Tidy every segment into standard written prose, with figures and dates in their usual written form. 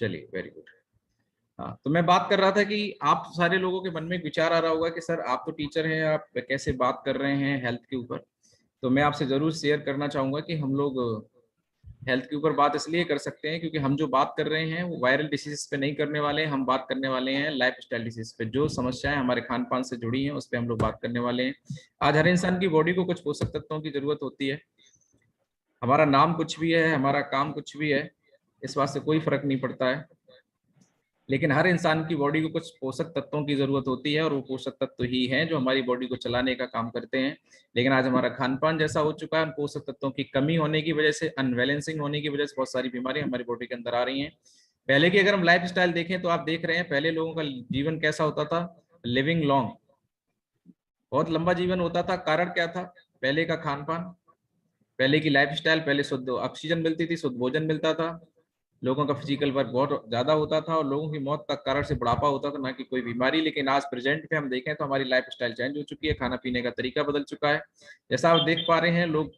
चलिए, very good. हाँ, तो मैं बात कर रहा था कि आप सारे लोगों के मन में एक विचार आ रहा होगा कि सर आप तो टीचर हैं, आप कैसे बात कर रहे हैं हेल्थ के ऊपर। तो मैं आपसे जरूर शेयर करना चाहूंगा कि हम लोग हेल्थ के ऊपर बात इसलिए कर सकते हैं क्योंकि हम जो बात कर रहे हैं वो वायरल डिसीज पे नहीं करने वाले हैं, हम बात करने वाले हैं लाइफ स्टाइल डिसीज पे। जो समस्याएं हमारे खान पान से जुड़ी हैं उस पर हम लोग बात करने वाले हैं। आज हर इंसान की बॉडी को कुछ पोषक तत्वों की जरूरत होती है। हमारा नाम कुछ भी है, हमारा काम कुछ भी है, इस बात से कोई फर्क नहीं पड़ता है, लेकिन हर इंसान की बॉडी को कुछ पोषक तत्वों की जरूरत होती है और वो पोषक तत्व ही हैं जो हमारी बॉडी को चलाने का काम करते हैं। लेकिन आज हमारा खान पान जैसा हो चुका है, उन पोषक तत्वों की कमी होने की वजह से, अनबैलेंसिंग होने की वजह से बहुत सारी बीमारियां हमारी बॉडी के अंदर आ रही हैं। पहले की अगर हम लाइफ स्टाइल देखें तो आप देख रहे हैं पहले लोगों का जीवन कैसा होता था। लिविंग लॉन्ग, बहुत लंबा जीवन होता था। कारण क्या था? पहले का खान पान, पहले की लाइफ स्टाइल। पहले शुद्ध ऑक्सीजन मिलती थी, शुद्ध भोजन मिलता था, लोगों का फिजिकल वर्क बहुत ज्यादा होता था और लोगों की मौत का कारण से बुढ़ापा होता था, ना कि कोई बीमारी। लेकिन आज प्रेजेंट पे हम देखें तो हमारी लाइफ स्टाइल चेंज हो चुकी है, खाना पीने का तरीका बदल चुका है। जैसा आप देख पा रहे हैं, लोग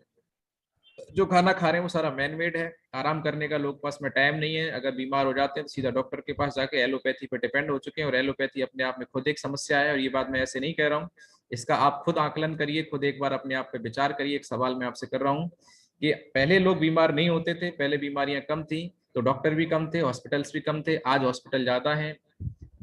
जो खाना खा रहे हैं वो सारा मैन मेड है। आराम करने का लोग पास में टाइम नहीं है। अगर बीमार हो जाते हैं तो सीधा डॉक्टर के पास जाके एलोपैथी पे डिपेंड हो चुके हैं, और एलोपैथी अपने आप में खुद एक समस्या है। और ये बात मैं ऐसे नहीं कह रहा हूँ, इसका आप खुद आकलन करिए, खुद एक बार अपने आप पे विचार करिए। एक सवाल मैं आपसे कर रहा हूँ कि पहले लोग बीमार नहीं होते थे, पहले बीमारियां कम थी तो डॉक्टर भी कम थे, हॉस्पिटल्स भी कम थे। आज हॉस्पिटल ज्यादा हैं,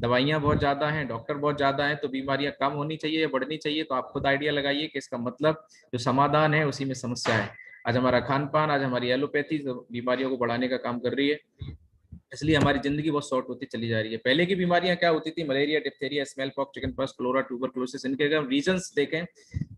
दवाइयां बहुत ज्यादा हैं, डॉक्टर बहुत ज्यादा हैं, तो बीमारियां कम होनी चाहिए या बढ़नी चाहिए? तो आप खुद आइडिया लगाइए कि इसका मतलब जो समाधान है उसी में समस्या है। आज हमारा खान पान, आज हमारी एलोपैथी बीमारियों को बढ़ाने का काम कर रही है, इसलिए हमारी जिंदगी बहुत शॉर्ट होती चली जा रही है। पहले की बीमारियां क्या होती थी? Malaria, diphtheria, smallpox, chicken pox, cholera, tuberculosis. इनके अगर रीजंस देखें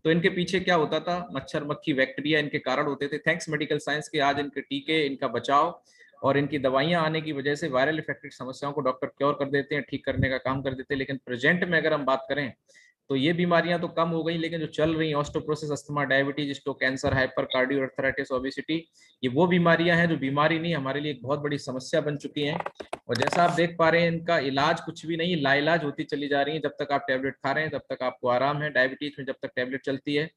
तो इनके पीछे क्या होता था? मच्छर, मक्खी, बैक्टीरिया इनके कारण होते थे। थैंक्स मेडिकल साइंस के आज इनके टीके, इनका बचाव और इनकी दवाइयां आने की वजह से वायरल इफेक्टेड समस्याओं को डॉक्टर क्योर कर देते हैं, ठीक करने का काम कर देते हैं। लेकिन प्रेजेंट में अगर हम बात करें तो ये बीमारियां तो कम हो गई, लेकिन जो चल रही osteoporosis, asthma, diabetes, stroke, cancer, hyper cardioarthritis, obesity, ये वो बीमारियां हैं जो बीमारी नहीं, हमारे लिए एक बहुत बड़ी समस्या बन चुकी हैं। और जैसा आप देख पा रहे हैं, इनका इलाज कुछ भी नहीं, लाइलाज होती चली जा रही है। जब तक आप टैबलेट खा रहे हैं तब तक आपको आराम है। डायबिटीज में जब तक टैबलेट चलती है,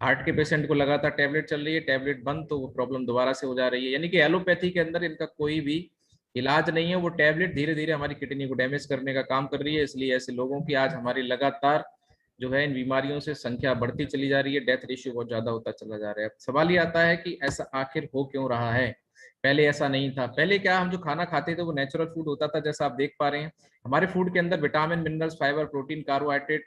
हार्ट के पेशेंट को लगातार टैबलेट चल रही है, टैबलेट बंद तो वो प्रॉब्लम दोबारा से हो जा रही है। यानी कि एलोपैथी के अंदर इनका कोई भी इलाज नहीं है। वो टैबलेट धीरे धीरे हमारी किडनी को डैमेज करने का काम कर रही है। इसलिए ऐसे लोगों की आज हमारी लगातार जो है इन बीमारियों से संख्या बढ़ती चली जा रही है, डेथ रेशियो बहुत ज्यादा होता चला जा रहा है। सवाल ये आता है कि ऐसा आखिर हो क्यों रहा है? पहले ऐसा नहीं था। पहले क्या, हम जो खाना खाते थे वो नेचुरल फूड होता था। जैसा आप देख पा रहे हैं, हमारे फूड के अंदर vitamin, minerals, fibre, protein, carbohydrate,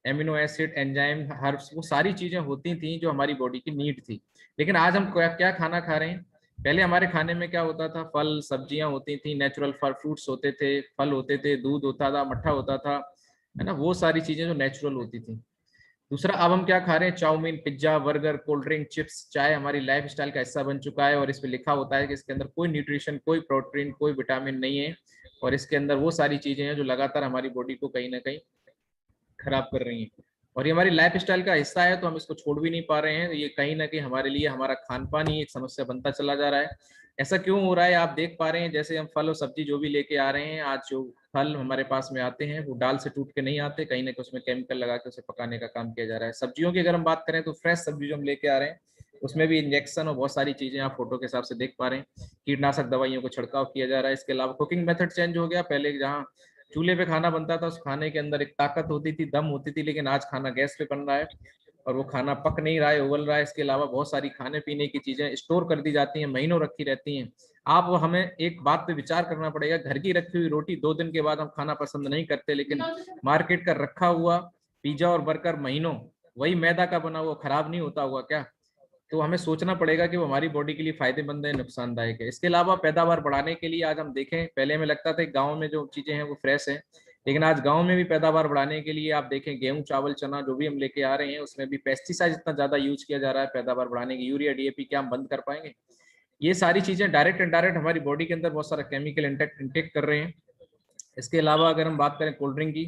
amino acid, enzyme, herbs, वो सारी चीजें होती थी जो हमारी बॉडी की नीड थी। लेकिन आज हम क्या क्या खाना खा रहे हैं? पहले हमारे खाने में क्या होता था? फल सब्जियां होती थी, नेचुरल फल, फ्रूट्स होते थे, फल होते थे, दूध होता था, मट्ठा होता था, है ना, वो सारी चीजें जो नेचुरल होती थी। दूसरा, अब हम क्या खा रहे हैं? Chowmein, pizza, burger, cold drink, chips, चाय हमारी लाइफ स्टाइल का हिस्सा बन चुका है। और इस पे लिखा होता है कि इसके अंदर कोई न्यूट्रिशन, कोई प्रोटीन, कोई विटामिन नहीं है। और इसके अंदर वो सारी चीजें हैं जो लगातार हमारी बॉडी को कहीं ना कहीं खराब कर रही हैं। और ये हमारी लाइफ स्टाइल का हिस्सा है तो हम इसको छोड़ भी नहीं पा रहे हैं। ये कहीं ना कहीं हमारे लिए, हमारा खान पान ही एक समस्या बनता चला जा रहा है। ऐसा क्यों हो रहा है? आप देख पा रहे हैं, जैसे हम फल और सब्जी जो भी लेके आ रहे हैं, आज जो फल हमारे पास में आते हैं वो डाल से टूट के नहीं आते, कहीं ना कहीं उसमें केमिकल लगा के उसे पकाने का काम किया जा रहा है। सब्जियों की अगर हम बात करें तो फ्रेश सब्जी जो हम लेके आ रहे हैं उसमें भी इंजेक्शन और बहुत सारी चीजें आप फोटो के हिसाब से देख पा रहे हैं, कीटनाशक दवाइयों को छिड़काव किया जा रहा है। इसके अलावा कुकिंग मेथड चेंज हो गया। पहले जहाँ चूल्हे पे खाना बनता था, उस खाने के अंदर एक ताकत होती थी, दम होती थी, लेकिन आज खाना गैस पे बन रहा है और वो खाना पक नहीं रहा है, उबल रहा है। इसके अलावा बहुत सारी खाने पीने की चीजें स्टोर कर दी जाती हैं, महीनों रखी रहती हैं। आप हमें एक बात पे विचार करना पड़ेगा, घर की रखी हुई रोटी 2 दिन के बाद हम खाना पसंद नहीं करते, लेकिन मार्केट का रखा हुआ पिज्जा और बर्गर महीनों वही मैदा का बना हुआ खराब नहीं होता होगा क्या? तो हमें सोचना पड़ेगा कि वो हमारी बॉडी के लिए फायदेमंद है, नुकसानदायक है। इसके अलावा पैदावार बढ़ाने के लिए आज हम देखें, पहले हमें लगता था कि गाँव में जो चीजें हैं वो फ्रेश है, लेकिन आज गाँव में भी पैदावार बढ़ाने के लिए आप देखें, गेहूं, चावल, चना जो भी हम लेके आ रहे हैं उसमें भी पेस्टिसाइड इतना ज्यादा यूज किया जा रहा है पैदावार बढ़ाने की। यूरिया, डीएपी क्या हम बंद कर पाएंगे? ये सारी चीजें डायरेक्ट इनडायरेक्ट हमारी बॉडी के अंदर बहुत सारा केमिकल इंटेक्ट कर रहे हैं। इसके अलावा अगर हम बात करें कोल्ड ड्रिंक की,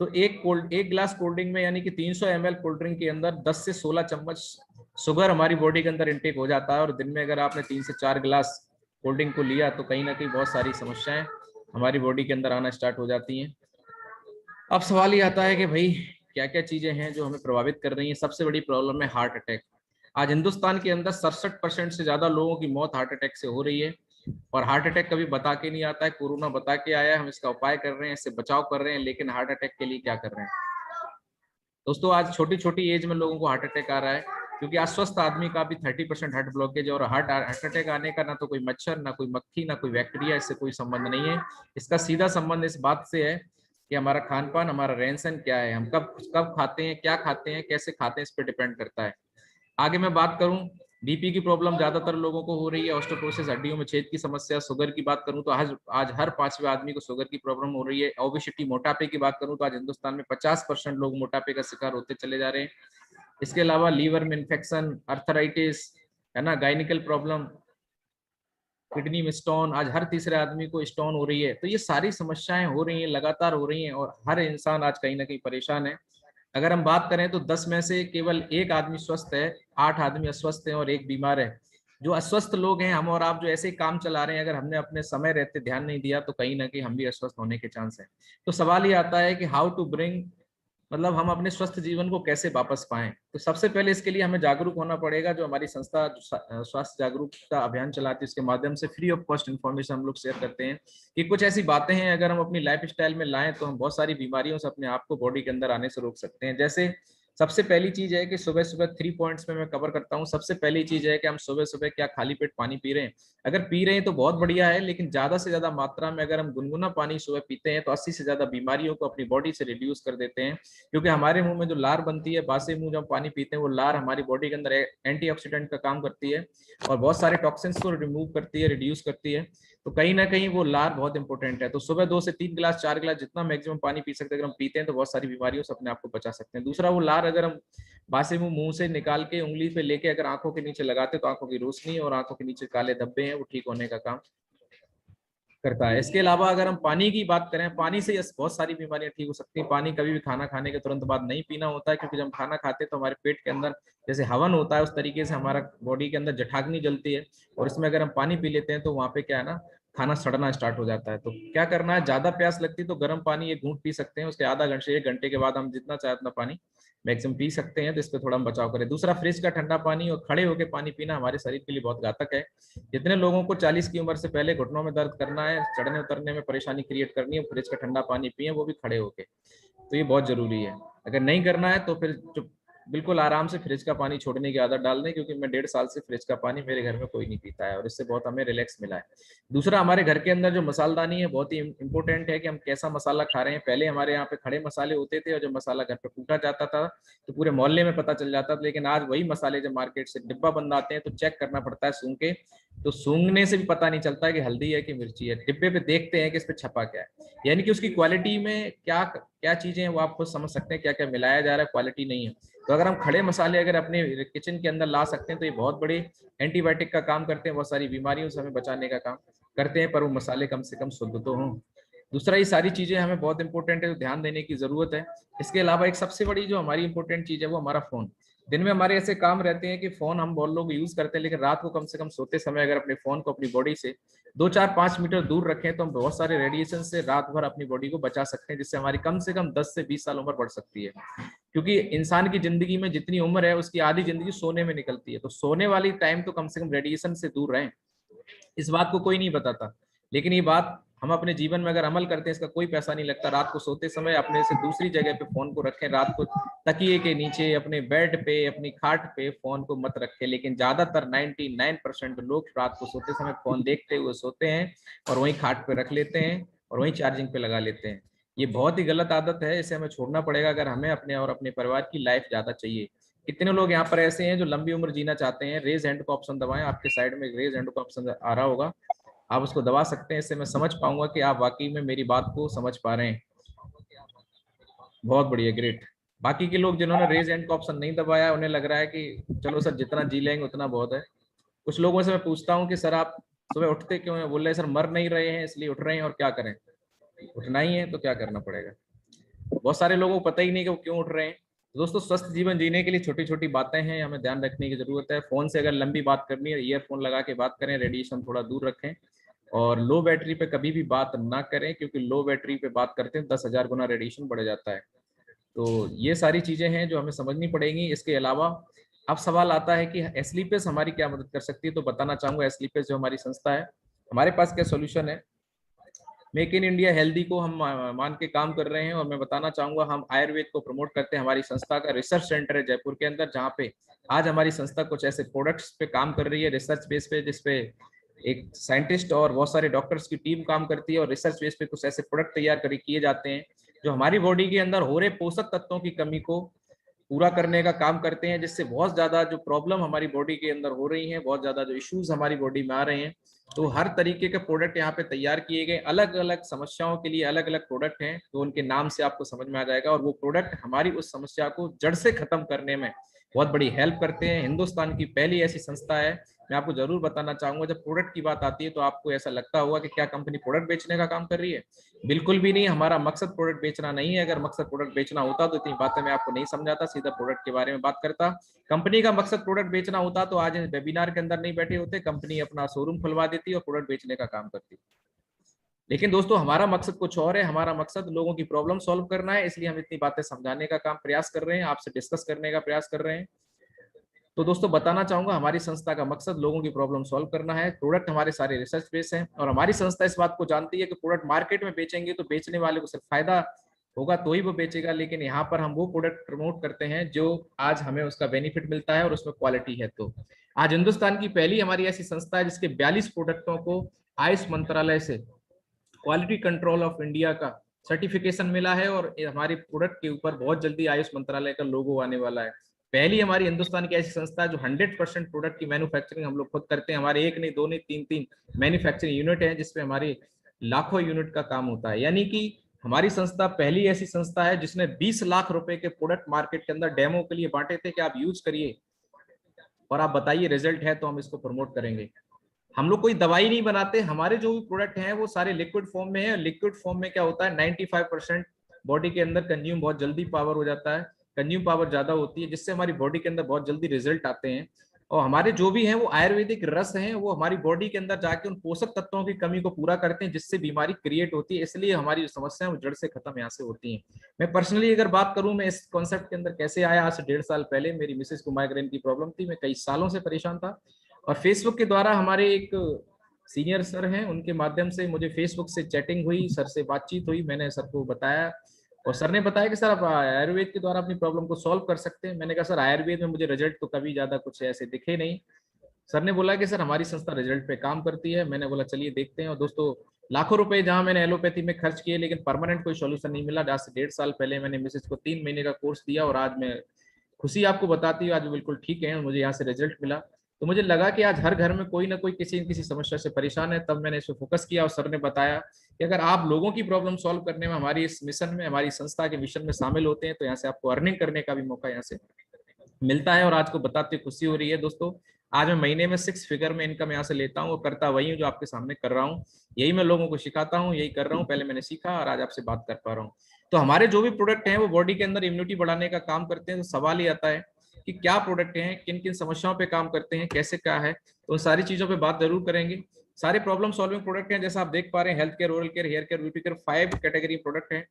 तो एक गिलास कोल्ड ड्रिंक में, यानी कि 300 ml कोल्ड ड्रिंक के अंदर 10 से 16 चम्मच शुगर हमारी बॉडी के अंदर इंटेक हो जाता है। और दिन में अगर आपने 3 से 4 गिलास कोल्ड ड्रिंक को लिया तो कहीं ना कहीं बहुत सारी समस्याएं हमारी बॉडी के अंदर आना स्टार्ट हो जाती हैं। अब सवाल ये आता है कि भाई क्या क्या चीजें हैं जो हमें प्रभावित कर रही हैं? सबसे बड़ी प्रॉब्लम है हार्ट अटैक। आज हिंदुस्तान के अंदर 67% से ज्यादा लोगों की मौत हार्ट अटैक से हो रही है। और हार्ट अटैक कभी बता के नहीं आता है। कोरोना बता के आया है, हम इसका उपाय कर रहे हैं, इससे बचाव कर रहे हैं, लेकिन हार्ट अटैक के लिए क्या कर रहे हैं दोस्तों? आज छोटी छोटी एज में लोगों को हार्ट अटैक आ रहा है, क्योंकि आज स्वस्थ आदमी का भी 30% हार्ट ब्लॉकेज है। और हार्ट अटैक आने का ना तो कोई मच्छर, ना कोई मक्खी, ना कोई बैक्टीरिया, इससे कोई संबंध नहीं है। इसका सीधा संबंध इस बात से है कि हमारा खान पान, हमारा रहन सहन क्या है, हम कब कब खाते हैं, क्या खाते हैं, कैसे खाते हैं, इस पर डिपेंड करता है। आगे मैं बात करूं, बीपी की प्रॉब्लम ज्यादातर लोगों को हो रही है, ऑस्टियोपोरोसिस, हड्डियों में छेद की समस्या। शुगर की बात करूं तो आज हर 5वें आदमी को शुगर की प्रॉब्लम हो रही है। ओबेसिटी, मोटापे की बात करूं तो आज हिंदुस्तान में 50% लोग मोटापे का शिकार होते चले जा रहे हैं। इसके अलावा लीवर में इन्फेक्शन, अर्थराइटिस, है ना, गायनिकल प्रॉब्लम, किडनी में स्टोन, आज हर तीसरे आदमी को स्टोन हो रही है। तो ये सारी समस्याएं हो रही हैं, लगातार हो रही हैं, और हर इंसान आज कहीं ना कहीं परेशान है। अगर हम बात करें तो 10 में से केवल एक आदमी स्वस्थ है, 8 आदमी अस्वस्थ हैं और एक बीमार है। जो अस्वस्थ लोग हैं, हम और आप जो ऐसे ही काम चला रहे हैं, अगर हमने अपने समय रहते ध्यान नहीं दिया तो कहीं ना कहीं हम भी अस्वस्थ होने के चांस है। तो सवाल ये आता है कि हाउ टू ब्रिंग, मतलब हम अपने स्वस्थ जीवन को कैसे वापस पाएं। तो सबसे पहले इसके लिए हमें जागरूक होना पड़ेगा। जो हमारी संस्था स्वास्थ्य जागरूकता अभियान चलाती है, उसके माध्यम से फ्री ऑफ कॉस्ट इन्फॉर्मेशन हम लोग शेयर करते हैं कि कुछ ऐसी बातें हैं, अगर हम अपनी लाइफ स्टाइल में लाएं तो हम बहुत सारी बीमारियों से अपने आप को बॉडी के अंदर आने से रोक सकते हैं। जैसे सबसे पहली चीज है कि सुबह सुबह 3 पॉइंट्स में मैं कवर करता हूँ। सबसे पहली चीज है कि हम सुबह सुबह क्या खाली पेट पानी पी रहे हैं। अगर पी रहे हैं तो बहुत बढ़िया है, लेकिन ज्यादा से ज्यादा मात्रा में अगर हम गुनगुना पानी सुबह पीते हैं तो 80 से ज्यादा बीमारियों को अपनी बॉडी से रिड्यूस कर देते हैं। क्योंकि हमारे मुंह में जो लार बनती है, बासे मुंह जब पानी पीते हैं, वो लार हमारी बॉडी के अंदर एंटीऑक्सीडेंट का काम करती है और बहुत सारे टॉक्सिन्स को रिमूव करती है, रिड्यूस करती है। तो कहीं ना कहीं वो लार बहुत इंपॉर्टेंट है। तो सुबह 2 से 3 गिलास, 4 गिलास, जितना मैक्सिमम पानी पी सकते हैं अगर हम पीते हैं तो बहुत सारी बीमारियों से अपने आप को बचा सकते हैं। दूसरा, वो लार अगर हम बासे मुंह से निकाल के उंगली पे लेके अगर आंखों के नीचे लगाते तो आंखों की रोशनी और आंखों के नीचे काले धब्बे हैं वो ठीक होने का काम करता है। इसके अलावा अगर हम पानी की बात करें, पानी से बहुत सारी बीमारियां ठीक हो सकती हैं। पानी कभी भी खाना खाने के तुरंत बाद नहीं पीना होता है, क्योंकि जब हम खाना खाते हैं तो हमारे पेट के अंदर जैसे हवन होता है, उस तरीके से हमारा बॉडी के अंदर जठाग्नि जलती है, और इसमें अगर हम पानी पी लेते हैं तो वहाँ पे क्या है ना, खाना सड़ना स्टार्ट हो जाता है। तो क्या करना है, ज्यादा प्यास लगती है तो गर्म पानी 1 घूंट पी सकते हैं, उसके आधा घंटे से 1 घंटे के बाद हम जितना चाहे उतना पानी मैक्सिमम पी सकते हैं। तो इस पर थोड़ा हम बचाव करें। दूसरा, फ्रिज का ठंडा पानी और खड़े होकर पानी पीना हमारे शरीर के लिए बहुत घातक है। जितने लोगों को 40 की उम्र से पहले घुटनों में दर्द करना है, चढ़ने उतरने में परेशानी क्रिएट करनी है, फ्रिज का ठंडा पानी पिए, वो भी खड़े होके। तो ये बहुत जरूरी है। अगर नहीं करना है तो फिर बिल्कुल आराम से फ्रिज का पानी छोड़ने की आदत डाल दें, क्योंकि मैं 1.5 साल से फ्रिज का पानी मेरे घर में कोई नहीं पीता है और इससे बहुत हमें रिलैक्स मिला है। दूसरा, हमारे घर के अंदर जो मसालदानी है, बहुत ही इंपॉर्टेंट है कि हम कैसा मसाला खा रहे हैं। पहले हमारे यहाँ पे खड़े मसाले होते थे और जब मसाला घर पे कूटा जाता था तो पूरे मोहल्ले में पता चल जाता था, लेकिन आज वही मसाले जब मार्केट से डिब्बा बंद आते हैं तो चेक करना पड़ता है सूंघ के। तो सूंघने से भी पता नहीं चलता है कि हल्दी है कि मिर्ची है, डिब्बे पे देखते हैं कि इस पे छपा क्या है। यानी कि उसकी क्वालिटी में क्या क्या चीजें हैं वो आप खुद समझ सकते हैं, क्या क्या मिलाया जा रहा है, क्वालिटी नहीं है। तो अगर हम खड़े मसाले अगर अपने किचन के अंदर ला सकते हैं तो ये बहुत बड़े एंटीबायोटिक का काम करते हैं, बहुत सारी बीमारियों से हमें बचाने का काम करते हैं, पर वो मसाले कम से कम शुद्ध तो हों। दूसरा, ये सारी चीजें हमें बहुत इंपॉर्टेंट है, तो ध्यान देने की जरूरत है। इसके अलावा एक सबसे बड़ी जो हमारी इंपॉर्टेंट चीज है वो हमारा फोन। दिन में हमारे ऐसे काम रहते हैं कि फोन हम बहुत लोग यूज करते हैं, लेकिन रात को कम से कम सोते समय अगर अपने फोन को अपनी बॉडी से 2, 4, 5 मीटर दूर रखें तो हम बहुत सारे रेडिएशन से रात भर अपनी बॉडी को बचा सकते हैं, जिससे हमारी कम से कम 10 से 20 साल उम्र बढ़ सकती है। क्योंकि इंसान की जिंदगी में जितनी उम्र है उसकी आधी जिंदगी सोने में निकलती है, तो सोने वाली टाइम तो कम से कम रेडिएशन से दूर रहें। इस बात को कोई नहीं बताता, लेकिन ये बात हम अपने जीवन में अगर अमल करते हैं, इसका कोई पैसा नहीं लगता। रात को सोते समय अपने से दूसरी जगह पे फोन को रखें, रात को तकिए के नीचे, अपने बेड पे, अपनी खाट पे फोन को मत रखें। लेकिन ज्यादातर 99% लोग रात को सोते समय फोन देखते हुए सोते हैं और वहीं खाट पे रख लेते हैं और वहीं चार्जिंग पे लगा लेते हैं। ये बहुत ही गलत आदत है, इसे हमें छोड़ना पड़ेगा अगर हमें अपने और अपने परिवार की लाइफ ज्यादा चाहिए। कितने लोग यहाँ पर ऐसे हैं जो लंबी उम्र जीना चाहते हैं? रेज हैंड का ऑप्शन दबाएं, आपके साइड में रेज हैंड का ऑप्शन आ रहा होगा, आप उसको दबा सकते हैं। इससे मैं समझ पाऊंगा कि आप वाकई में मेरी बात को समझ पा रहे हैं। बहुत बढ़िया, ग्रेट। बाकी के लोग जिन्होंने रेज हैंड का ऑप्शन नहीं दबाया, उन्हें लग रहा है कि चलो सर जितना जी लेंगे उतना बहुत है। कुछ लोगों से मैं पूछता हूँ कि सर आप सुबह उठते क्यों हैं? बोल रहे सर मर नहीं रहे हैं इसलिए उठ रहे हैं, और क्या करें, उठना ही है तो क्या करना पड़ेगा। बहुत सारे लोगों को पता ही नहीं कि वो क्यों उठ रहे हैं। तो दोस्तों, स्वस्थ जीवन जीने के लिए छोटी छोटी बातें हैं, हमें ध्यान रखने की जरूरत है। फोन से अगर लंबी बात करनी है, ईयरफोन लगा के बात करें, रेडिएशन थोड़ा दूर रखें, और लो बैटरी पे कभी भी बात ना करें, क्योंकि लो बैटरी पे बात करते हैं 10,000 गुना रेडिएशन बढ़ जाता है। तो ये सारी चीजें हैं जो हमें समझनी पड़ेंगी। इसके अलावा अब सवाल आता है कि एस्लीपेस हमारी क्या मदद कर सकती है। तो बताना चाहूंगा, एस्लीपेस जो हमारी संस्था है हमारे पास क्या सोल्यूशन है? मेक इन इंडिया हेल्दी को हम मान के काम कर रहे हैं, और मैं बताना चाहूंगा हम आयुर्वेद को प्रमोट करते हैं। हमारी संस्था का रिसर्च सेंटर है जयपुर के अंदर, जहाँ पे आज हमारी संस्था कुछ ऐसे प्रोडक्ट्स पे काम कर रही है रिसर्च बेस पे, जिसपे एक साइंटिस्ट और बहुत सारे डॉक्टर्स की टीम काम करती है, और रिसर्च बेस पे कुछ ऐसे प्रोडक्ट तैयार कर किए जाते हैं जो हमारी बॉडी के अंदर हो रहे पोषक तत्वों की कमी को पूरा करने का काम करते हैं, जिससे बहुत ज्यादा जो प्रॉब्लम हमारी बॉडी के अंदर हो रही है, बहुत ज्यादा जो इश्यूज हमारी बॉडी में आ रहे हैं, तो हर तरीके के प्रोडक्ट यहाँ पे तैयार किए गए। अलग अलग समस्याओं के लिए अलग अलग प्रोडक्ट हैं, तो उनके नाम से आपको समझ में आ जाएगा, और वो प्रोडक्ट हमारी उस समस्या को जड़ से खत्म करने में बहुत बड़ी हेल्प करते हैं। हिंदुस्तान की पहली ऐसी संस्था है। मैं आपको जरूर बताना चाहूंगा, जब प्रोडक्ट की बात आती है तो आपको ऐसा लगता होगा कि क्या कंपनी प्रोडक्ट बेचने का काम कर रही है? बिल्कुल भी नहीं। हमारा मकसद प्रोडक्ट बेचना नहीं है। अगर मकसद प्रोडक्ट बेचना होता तो इतनी बातें मैं आपको नहीं समझाता, सीधा प्रोडक्ट के बारे में बात करता। कंपनी का मकसद प्रोडक्ट बेचना होता तो आज इस वेबिनार के अंदर नहीं बैठे होते, कंपनी अपना शोरूम खुलवा देती और प्रोडक्ट बेचने का काम करती। लेकिन दोस्तों हमारा मकसद कुछ और है। हमारा मकसद लोगों की प्रॉब्लम सॉल्व करना है, इसलिए हम इतनी बातें समझाने का काम प्रयास कर रहे हैं, आपसे डिस्कस करने का प्रयास कर रहे हैं। तो दोस्तों बताना चाहूंगा, हमारी संस्था का मकसद लोगों की प्रॉब्लम सॉल्व करना है। प्रोडक्ट हमारे सारे रिसर्च बेस हैं, और हमारी संस्था इस बात को जानती है कि प्रोडक्ट मार्केट में बेचेंगे तो बेचने वाले को सिर्फ फायदा होगा तो ही वो बेचेगा, लेकिन यहाँ पर हम वो प्रोडक्ट प्रमोट करते हैं जो आज हमें उसका बेनिफिट मिलता है और उसमें क्वालिटी है। तो आज हिंदुस्तान की पहली हमारी ऐसी संस्था है जिसके 42 प्रोडक्टों को आयुष मंत्रालय से क्वालिटी कंट्रोल ऑफ इंडिया का सर्टिफिकेशन मिला है, और हमारे प्रोडक्ट के ऊपर बहुत जल्दी आयुष मंत्रालय का लोगो आने वाला है। पहली हमारी हिंदुस्तान की ऐसी संस्था है जो 100% प्रोडक्ट की मैन्युफैक्चरिंग हम लोग खुद करते हैं। हमारे एक नहीं, दो नहीं, तीन तीन मैन्युफैक्चरिंग यूनिट है, जिसपे हमारी लाखों यूनिट का काम होता है। यानी कि हमारी संस्था पहली ऐसी संस्था है जिसने 20 लाख रुपए के प्रोडक्ट मार्केट के अंदर डेमो के लिए बांटे थे कि आप यूज करिए और आप बताइए रिजल्ट है तो हम इसको प्रमोट करेंगे। हम लोग कोई दवाई नहीं बनाते। हमारे जो भी प्रोडक्ट हैं वो सारे लिक्विड फॉर्म में है। लिक्विड फॉर्म में क्या होता है, 95% बॉडी के अंदर कंज्यूम बहुत जल्दी पावर हो जाता है, कंज्यूम पावर ज्यादा होती है, जिससे हमारी बॉडी के अंदर बहुत जल्दी रिजल्ट आते हैं। और हमारे जो भी हैं वो आयुर्वेदिक रस हैं, वो हमारी बॉडी के अंदर जाके उन पोषक तत्वों की कमी को पूरा करते हैं, जिससे बीमारी क्रिएट होती है। इसलिए हमारी जो समस्या है वो जड़ से खत्म यहाँ से होती है। मैं पर्सनली अगर बात करूं, मैं इस कॉन्सेप्ट के अंदर कैसे आया, आज से 1.5 साल पहले मेरी मिसेज को माइग्रेन की प्रॉब्लम थी। मैं कई सालों से परेशान था, और फेसबुक के द्वारा हमारे एक सीनियर सर हैं, उनके माध्यम से मुझे फेसबुक से चैटिंग हुई, सर से बातचीत हुई, मैंने सर को बताया, और सर ने बताया कि सर आप आयुर्वेद के द्वारा अपनी प्रॉब्लम को सॉल्व कर सकते हैं। मैंने कहा सर आयुर्वेद में मुझे रिजल्ट तो कभी ज्यादा कुछ ऐसे दिखे नहीं। सर ने बोला कि सर हमारी संस्था रिजल्ट पे काम करती है। मैंने बोला चलिए देखते हैं। और दोस्तों लाखों रुपए जहां मैंने एलोपैथी में खर्च किए, लेकिन परमानेंट कोई सोल्यूशन नहीं मिला। आज से 1.5 साल पहले मैंने मिसेज को 3 महीने का कोर्स दिया, और आज मैं खुशी आपको बताती हूँ, आज बिल्कुल ठीक है, मुझे यहाँ से रिजल्ट मिला। तो मुझे लगा कि आज हर घर में कोई ना कोई किसी न किसी समस्या से परेशान है। तब मैंने इस पर फोकस किया, और सर ने बताया कि अगर आप लोगों की प्रॉब्लम सॉल्व करने में हमारी इस मिशन में, हमारी संस्था के मिशन में शामिल होते हैं, तो यहाँ से आपको अर्निंग करने का भी मौका यहाँ से मिलता है। और आज को बताते खुशी हो रही है दोस्तों, आज मैं महीने में 6 फिगर में इनकम यहाँ से लेता हूँ, और करता वही हूँ जो आपके सामने कर रहा हूँ। यही मैं लोगों को सिखाता हूँ, यही कर रहा हूँ। पहले मैंने सीखा और आज आपसे बात कर पा रहा हूँ। तो हमारे जो भी प्रोडक्ट हैं वो बॉडी के अंदर इम्यूनिटी बढ़ाने का काम करते हैं। तो सवाल ये आता है कि क्या प्रोडक्ट हैं, किन किन समस्याओं पे काम करते हैं, कैसे क्या है, तो उन सारी चीजों पे बात जरूर करेंगे। सारे प्रॉब्लम सॉल्विंग प्रोडक्ट हैं, जैसा आप देख पा रहे हैं, health care, oral care, hair care, beauty care, 5 category product हैं।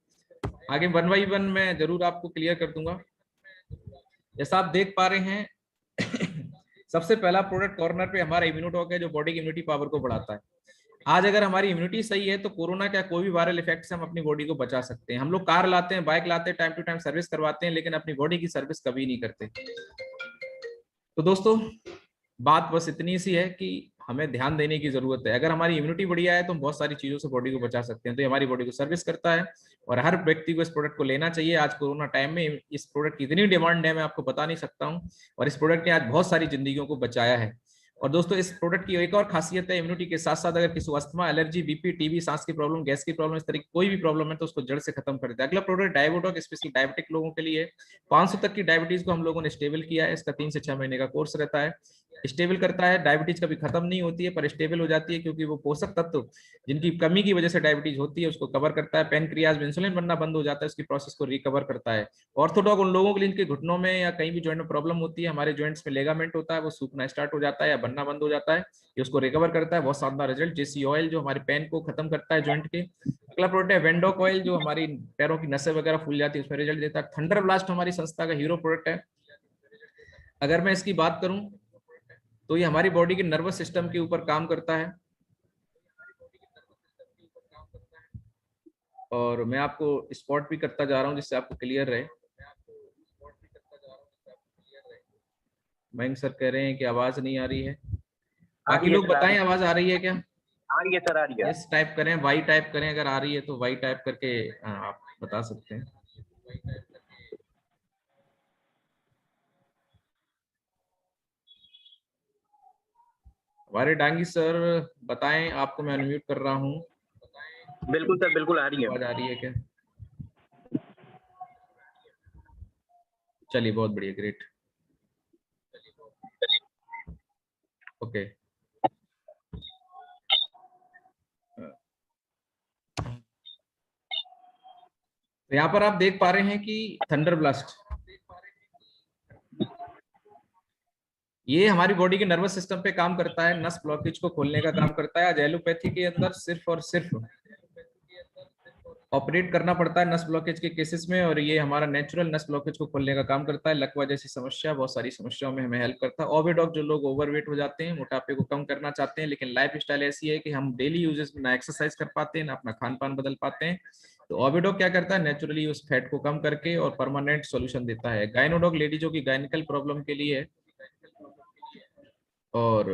आगे 1 बाई 1 मैं जरूर आपको क्लियर कर दूंगा। जैसा आप देख पा रहे हैं सबसे पहला प्रोडक्ट कॉर्नर पे हमारा इम्यूनोटॉक है, जो बॉडी की इम्यूनिटी पावर को बढ़ाता है। आज अगर हमारी इम्यूनिटी सही है तो कोरोना क्या कोई भी वायरल इफेक्ट से हम अपनी बॉडी को बचा सकते हैं। हम लोग कार लाते हैं, बाइक लाते हैं, टाइम टू टाइम सर्विस करवाते हैं, लेकिन अपनी बॉडी की सर्विस कभी नहीं करते। तो दोस्तों बात बस इतनी सी है कि हमें ध्यान देने की जरूरत है। अगर हमारी इम्यूनिटी बढ़िया है तो हम बहुत सारी चीजों से बॉडी को बचा सकते हैं। तो ये हमारी बॉडी को सर्विस करता है, और हर व्यक्ति को इस प्रोडक्ट को लेना चाहिए। आज कोरोना टाइम में इस प्रोडक्ट की इतनी डिमांड है, मैं आपको बता नहीं सकता हूँ, और इस प्रोडक्ट ने आज बहुत सारी जिंदगियों को बचाया है। और दोस्तों इस प्रोडक्ट की एक और खासियत है, इम्यूनिटी के साथ साथ अगर किसी को अस्थमा, एलर्जी, बीपी, टीबी, सांस की प्रॉब्लम, गैस की प्रॉब्लम, इस तरह की कोई भी प्रॉब्लम है तो उसको जड़ से खत्म कर देता है। अगला प्रोडक्ट डायबोटॉक, स्पेशली डायबिटिक लोगों के लिए 500 तक की डायबिटीज को हम लोगों ने स्टेबल किया है। इसका 3 से 6 महीने का कोर्स रहता है। स्टेबल करता है, डायबिटीज कभी खत्म नहीं होती है पर स्टेबल हो जाती है, क्योंकि वो पोषक तत्व जिनकी कमी की वजह से डायबिटीज होती है उसको कवर करता है। पेनक्रियाज में इंसुलिन बनना बंद हो जाता है, उसकी प्रोसेस को रिकवर करता है। ऑर्थोडॉक उन लोगों के लिए जिनके घुटनों में या कहीं भी जॉइंट में प्रॉब्लम होती है, हमारे जॉइंट्स में लेगामेंट होता है, वो सूखना स्टार्ट हो जाता है या बनना बंद हो जाता है, ये उसको रिकवर करता है। बहुत शानदार रिजल्ट। जेसी ऑयल जो हमारे पेन को खत्म करता है जॉइंट के। अगला प्रोडक्ट है वेंडोक ऑयल, जो हमारी पैरों की नसें वगैरह फूल जाती है उसमें रिजल्ट देता है। थंडर ब्लास्ट हमारी संस्था का हीरो प्रोडक्ट है। अगर मैं इसकी बात करूं तो ये हमारी बॉडी के नर्वस सिस्टम के ऊपर काम करता है। और मैं आपको स्पॉट भी करता जा रहा हूँ जिससे आपको क्लियर रहे। मयंक सर कह रहे हैं कि आवाज नहीं आ रही है। आ बाकी रही है लोग सर, बताएं आवाज आ रही है क्या? आ रही है सर, आ रही है। यस टाइप करें, वाई टाइप करें, अगर आ रही है तो वाई टाइप करके आप बता सकते हैं। हमारे डांगी सर बताएं, आपको मैं अनम्यूट कर रहा हूँ। बिल्कुल सर, बिल्कुल आ रही है। आवाज आ रही है क्या? चलिए बहुत बढ़िया, ग्रेट। ओके। तो यहाँ पर आप देख पा रहे हैं कि थंडर ब्लास्ट ये हमारी बॉडी के नर्वस सिस्टम पे काम करता है, नस ब्लॉकेज को खोलने का काम करता है। आज एलोपैथी के अंदर सिर्फ और सिर्फ ऑपरेट करना पड़ता है नस ब्लॉकेज के केसेस में, और ये हमारा नेचुरल नस ब्लॉकेज को खोलने का काम करता है। लकवा जैसी समस्या, बहुत सारी समस्याओं में हमें हेल्प करता है। ओबेडॉक, जो लोग ओवरवेट हो जाते हैं, मोटापे को कम करना चाहते हैं, लेकिन लाइफ स्टाइल ऐसी है कि हम डेली यूजेस में ना एक्सरसाइज कर पाते हैं ना अपना खान पान बदल पाते हैं, तो ओबेडॉक क्या करता है, नेचुरली उस फैट को कम करके और परमानेंट सॉल्यूशन देता है। गायनोडॉक लेडीजों की गायनिकल प्रॉब्लम के लिए है, और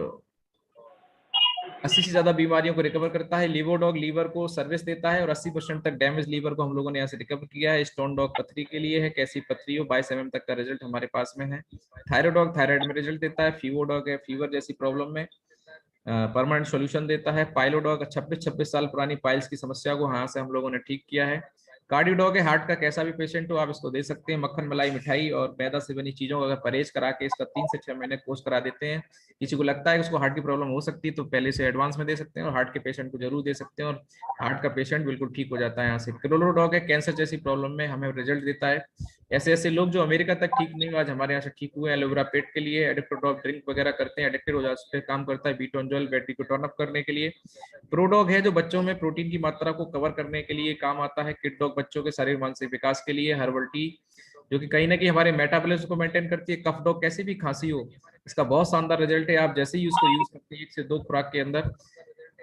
80 से ज्यादा बीमारियों को रिकवर करता है। लिवोडॉग लीवर को सर्विस देता है और 80% तक डैमेज लीवर को हम लोगों ने यहाँ से रिकवर किया है। स्टोन डॉग पथरी के लिए है, कैसी पथरी हो, 22 mm तक का रिजल्ट हमारे पास में है। थायरोडॉग थायराइड में रिजल्ट देता है। फीवोडॉग है, फीवर जैसी प्रॉब्लम में परमानेंट सॉल्यूशन देता है। पाइलोडॉग 26-26 साल पुरानी पाइल्स की समस्या को यहाँ से हम लोगों ने ठीक किया है। कार्डियोडॉग है, हार्ट का कैसा भी पेशेंट हो आप इसको दे सकते हैं। मक्खन मलाई मिठाई और मैदा से बनी चीजों का अगर परहेज करा के इसका 3 से 6 महीने कोर्स करा देते हैं, किसी को लगता है कि उसको हार्ट की प्रॉब्लम हो सकती है तो पहले से एडवांस में दे सकते हैं, और हार्ट के पेशेंट को जरूर दे सकते हैं, और हार्ट का पेशेंट बिल्कुल ठीक हो जाता है यहाँ से। क्रोलोडॉग है, कैंसर जैसी प्रॉब्लम में हमें रिजल्ट देता है। ऐसे ऐसे लोग जो अमेरिका तक ठीक नहीं हुए आज हमारे यहाँ से ठीक हुए। एलोवेरा पेट के लिए, एडिक्टोड्रॉप ड्रिंक वगैरह करते हैं, एडिक्टेड हो जाते हैं, काम करता है। बीटोंजोल बैटरी को टर्न अप करने के लिए। प्रोडॉग है जो बच्चों में प्रोटीन की मात्रा को कवर करने के लिए काम आता है। किड डॉग बच्चों के शारीरिक मानसिक विकास के लिए। हर्बल टी जो कि कहीं ना कहीं हमारे मेटाबॉलिज्म को मेंटेन करती है। कफ डॉग, कैसी भी खांसी हो, इसका बहुत शानदार रिजल्ट है। आप जैसे ही उसको यूज करते हैं 1 से 2 खुराक के अंदर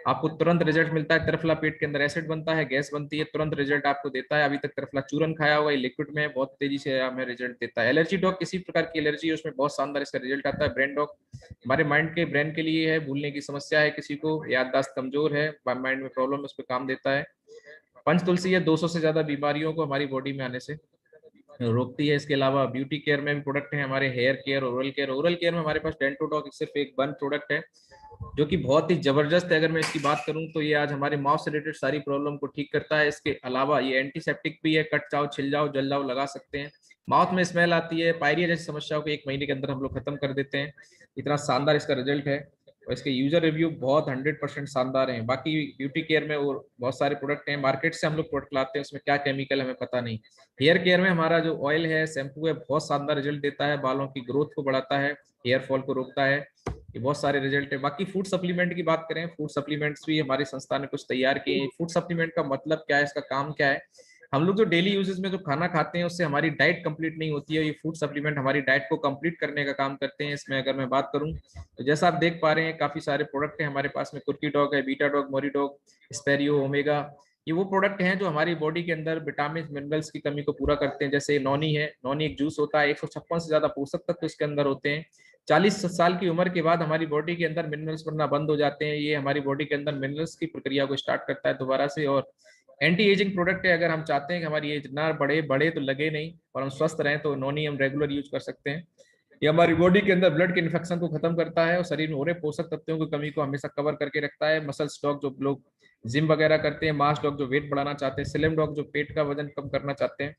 आपको तुरंत रिजल्ट मिलता है। त्रिफला पेट के अंदर एसिड बनता है, गैस बनती है, तुरंत रिजल्ट आपको देता है। अभी तक त्रिफला चूरन खाया होगा, ये लिक्विड में बहुत तेजी से हमें रिजल्ट देता है। एलर्जी डॉग, किसी प्रकार की एलर्जी है उसमें बहुत शानदार इसका रिजल्ट आता है। ब्रेन डॉग हमारे माइंड के ब्रेन के लिए है, भूलने की समस्या है, किसी को याददाश्त कमजोर है, माइंड में प्रॉब्लम है, उस पर काम देता है। पंच तुलसी है, 200 से ज्यादा बीमारियों को हमारी बॉडी में आने से रोकती है। इसके अलावा ब्यूटी केयर में भी प्रोडक्ट है हमारे, hair care, oral care. Oral care में हमारे पास डेंटोडॉक सिर्फ एक वन प्रोडक्ट है जो कि बहुत ही जबरदस्त है। अगर मैं इसकी बात करूं तो ये आज हमारे माउथ से रिलेटेड सारी प्रॉब्लम को ठीक करता है। इसके अलावा ये एंटीसेप्टिक भी है, कट जाओ, छिल जाओ, जल जाओ लगा सकते हैं। माउथ में स्मेल आती है, पायरिया जैसी समस्याओं को 1 महीने के अंदर हम लोग खत्म कर देते हैं। इतना शानदार इसका रिजल्ट है, और इसके यूजर रिव्यू बहुत 100% शानदार हैं। बाकी ब्यूटी केयर में और बहुत सारे प्रोडक्ट हैं, मार्केट से हम लोग प्रोडक्ट लाते हैं, उसमें क्या केमिकल हमें पता नहीं। हेयर केयर में हमारा जो ऑयल है, शैम्पू है, बहुत शानदार रिजल्ट देता है, बालों की ग्रोथ को बढ़ाता है, हेयर फॉल को रोकता है। ये बहुत सारे रिजल्ट है। बाकी फूड सप्लीमेंट की बात करें, फूड सप्लीमेंट्स भी हमारी संस्था ने कुछ तैयार किए हैं। फूड सप्लीमेंट का मतलब क्या है, इसका काम क्या है? हम लोग जो डेली यूजेस में जो खाना खाते हैं उससे हमारी डाइट कंप्लीट नहीं होती है, ये फूड सप्लीमेंट हमारी डाइट को कंप्लीट करने का काम करते हैं। इसमें अगर मैं बात करूं तो जैसा आप देख पा रहे हैं काफी सारे प्रोडक्ट हैं हमारे पास में। कुर्की डॉग है, बीटा डॉग, मोरी डॉग, स्पेरियो, ओमेगा, ये वो प्रोडक्ट हैं जो हमारी बॉडी के अंदर विटामिन मिनरल्स की कमी को पूरा करते हैं। जैसे नॉनी है, नॉनी एक जूस होता है, 156 से ज्यादा पोषक तत्व इसके अंदर होते हैं। 40 साल की उम्र के बाद हमारी बॉडी के अंदर मिनरल्स बनना बंद हो जाते हैं, ये हमारी बॉडी के अंदर मिनरल्स की प्रक्रिया को स्टार्ट करता है दोबारा से। और एंटी एजिंग प्रोडक्ट है, अगर हम चाहते हैं कि हमारी एज ना बढ़े बढ़े तो लगे नहीं और हम स्वस्थ रहें, तो नॉनी हम रेगुलर यूज कर सकते हैं। ये हमारी बॉडी के अंदर ब्लड के इन्फेक्शन को खत्म करता है और शरीर में हो रहे पोषक तत्वों की कमी को हमेशा कवर करके रखता है। मसल डॉग जो लोग जिम वगैरह करते हैं, मास डॉग जो वेट बढ़ाना चाहते हैं, स्लिम डॉग जो पेट का वजन कम करना चाहते हैं,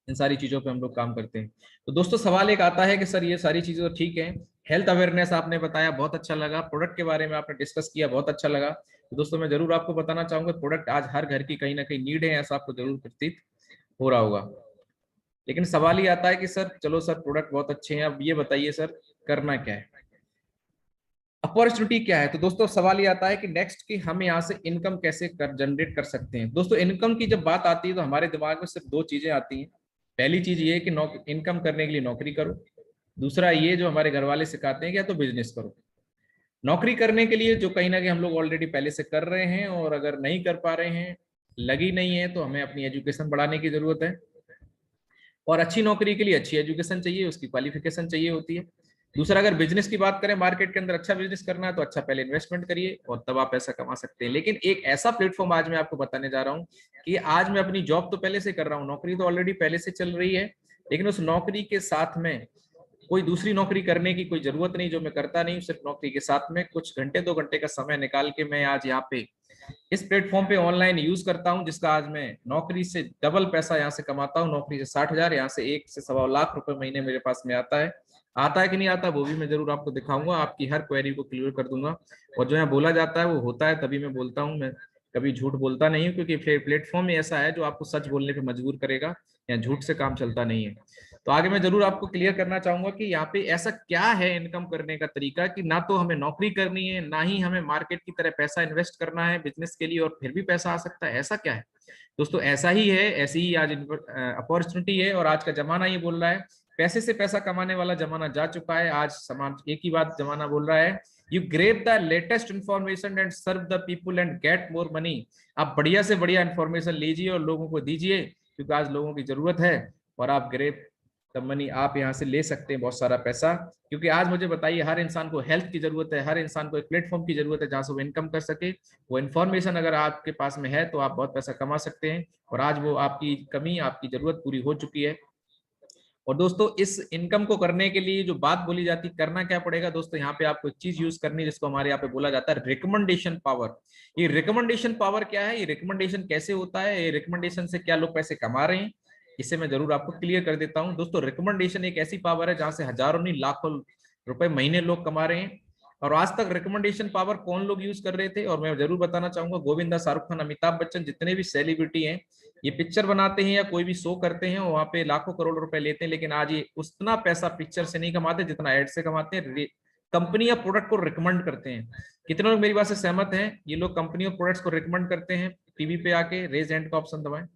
इन सारी चीजों पे हम लोग काम करते हैं। तो दोस्तों सवाल एक आता है कि सर ये सारी चीजें तो ठीक है, हेल्थ अवेयरनेस आपने बताया बहुत अच्छा लगा, प्रोडक्ट के बारे में आपने डिस्कस किया बहुत अच्छा लगा, तो दोस्तों मैं जरूर आपको बताना चाहूंगा प्रोडक्ट आज हर घर की कहीं ना कहीं नीड है, ऐसा आपको जरूर प्रतीत हो रहा होगा। लेकिन सवाल ये आता है कि सर चलो सर प्रोडक्ट बहुत अच्छे हैं, अब ये बताइए सर करना क्या है, अपॉर्चुनिटी क्या है? तो दोस्तों सवाल ये आता है कि नेक्स्ट की हम यहाँ से इनकम कैसे कर जनरेट कर सकते हैं। दोस्तों इनकम की जब बात आती है तो हमारे दिमाग में सिर्फ दो चीजें आती हैं। पहली चीज ये है कि इनकम करने के लिए नौकरी करो। दूसरा ये जो हमारे घर वाले सिखाते हैं कि या तो बिजनेस करो। नौकरी करने के लिए जो कहीं ना कहीं हम लोग ऑलरेडी पहले से कर रहे हैं, और अगर नहीं कर पा रहे हैं लगी नहीं है तो हमें अपनी एजुकेशन बढ़ाने की जरूरत है। और अच्छी नौकरी के लिए अच्छी एजुकेशन चाहिए, उसकी क्वालिफिकेशन चाहिए होती है। दूसरा, अगर बिजनेस की बात करें, मार्केट के अंदर अच्छा बिजनेस करना है तो अच्छा पहले इन्वेस्टमेंट करिए और तब आप पैसा कमा सकते हैं। लेकिन एक ऐसा प्लेटफॉर्म आज मैं आपको बताने जा रहा हूँ कि आज मैं अपनी जॉब तो पहले से कर रहा हूँ, नौकरी तो ऑलरेडी पहले से चल रही है, लेकिन उस नौकरी के साथ में कोई दूसरी नौकरी करने की कोई जरूरत नहीं, जो मैं करता नहीं हूँ। सिर्फ नौकरी के साथ में कुछ घंटे 2 घंटे का समय निकाल के मैं आज यहाँ पे इस प्लेटफॉर्म पे ऑनलाइन यूज करता हूँ, जिसका आज मैं नौकरी से डबल पैसा यहाँ से कमाता हूँ। नौकरी से 60,000, यहाँ से 1 से 1.25 लाख रुपए महीने मेरे पास में आता है। आता है कि नहीं आता वो भी मैं जरूर आपको दिखाऊंगा, आपकी हर क्वेरी को क्लियर कर दूंगा। और जो यहाँ बोला जाता है वो होता है, तभी मैं बोलता हूँ, मैं कभी झूठ बोलता नहीं हूँ, क्योंकि प्लेटफॉर्म ही ऐसा है जो आपको सच बोलने पे मजबूर करेगा। या झूठ से काम चलता नहीं है। तो आगे मैं जरूर आपको क्लियर करना चाहूंगा कि यहाँ पे ऐसा क्या है इनकम करने का तरीका, कि ना तो हमें नौकरी करनी है, ना ही हमें मार्केट की तरह पैसा इन्वेस्ट करना है बिजनेस के लिए, और फिर भी पैसा आ सकता है। ऐसा क्या है दोस्तों? ऐसा ही है, ऐसी ही आज अपॉर्चुनिटी है, और आज का जमाना ये बोल रहा है। पैसे से पैसा कमाने वाला जमाना जा चुका है। आज समाज एक ही बात जमाना बोल रहा है, you grab the latest information and serve the people and get more money. आप बढ़िया से बढ़िया इंफॉर्मेशन लीजिए और लोगों को दीजिए, क्योंकि आज लोगों की जरूरत है। और आप ग्रेब द मनी, आप यहाँ से ले सकते हैं बहुत सारा पैसा। क्योंकि आज मुझे बताइए, हर इंसान को हेल्थ की जरूरत है, हर इंसान को एक प्लेटफॉर्म की जरूरत है जहां से वो इनकम कर सके। वो इन्फॉर्मेशन अगर आपके पास में है तो आप बहुत पैसा कमा सकते हैं। और आज वो आपकी कमी, आपकी जरूरत पूरी हो चुकी है। और दोस्तों, इस इनकम को करने के लिए जो बात बोली जाती है, करना क्या पड़ेगा दोस्तों? यहाँ पे आपको एक चीज यूज करनी है जिसको हमारे यहाँ पे बोला जाता है रिकमेंडेशन पावर। ये रिकमेंडेशन पावर क्या है, ये रिकमेंडेशन कैसे होता है, ये रिकमेंडेशन से क्या लोग पैसे कमा रहे हैं, इसे मैं जरूर आपको क्लियर कर देता हूँ। दोस्तों, रिकमेंडेशन एक ऐसी पावर है जहां से हजारों नहीं लाखों रुपए महीने लोग कमा रहे हैं। और आज तक रिकमेंडेशन पावर कौन लोग यूज कर रहे थे, और मैं जरूर बताना चाहूंगा, गोविंदा, शाहरुख खान, अमिताभ बच्चन, जितने भी सेलिब्रिटी हैं, ये पिक्चर बनाते हैं या कोई भी शो करते हैं, वहां पे लाखों करोड़ रुपए लेते हैं, लेकिन आज ये उतना पैसा पिक्चर से नहीं कमाते जितना एड से कमाते हैं। कंपनी या प्रोडक्ट को रिकमेंड करते हैं। कितने लोग मेरी बात से सहमत हैं? ये लोग कंपनी और प्रोडक्ट्स को रिकमेंड करते हैं। टीवी पे आके रेज हैंड का ऑप्शन दबाएं।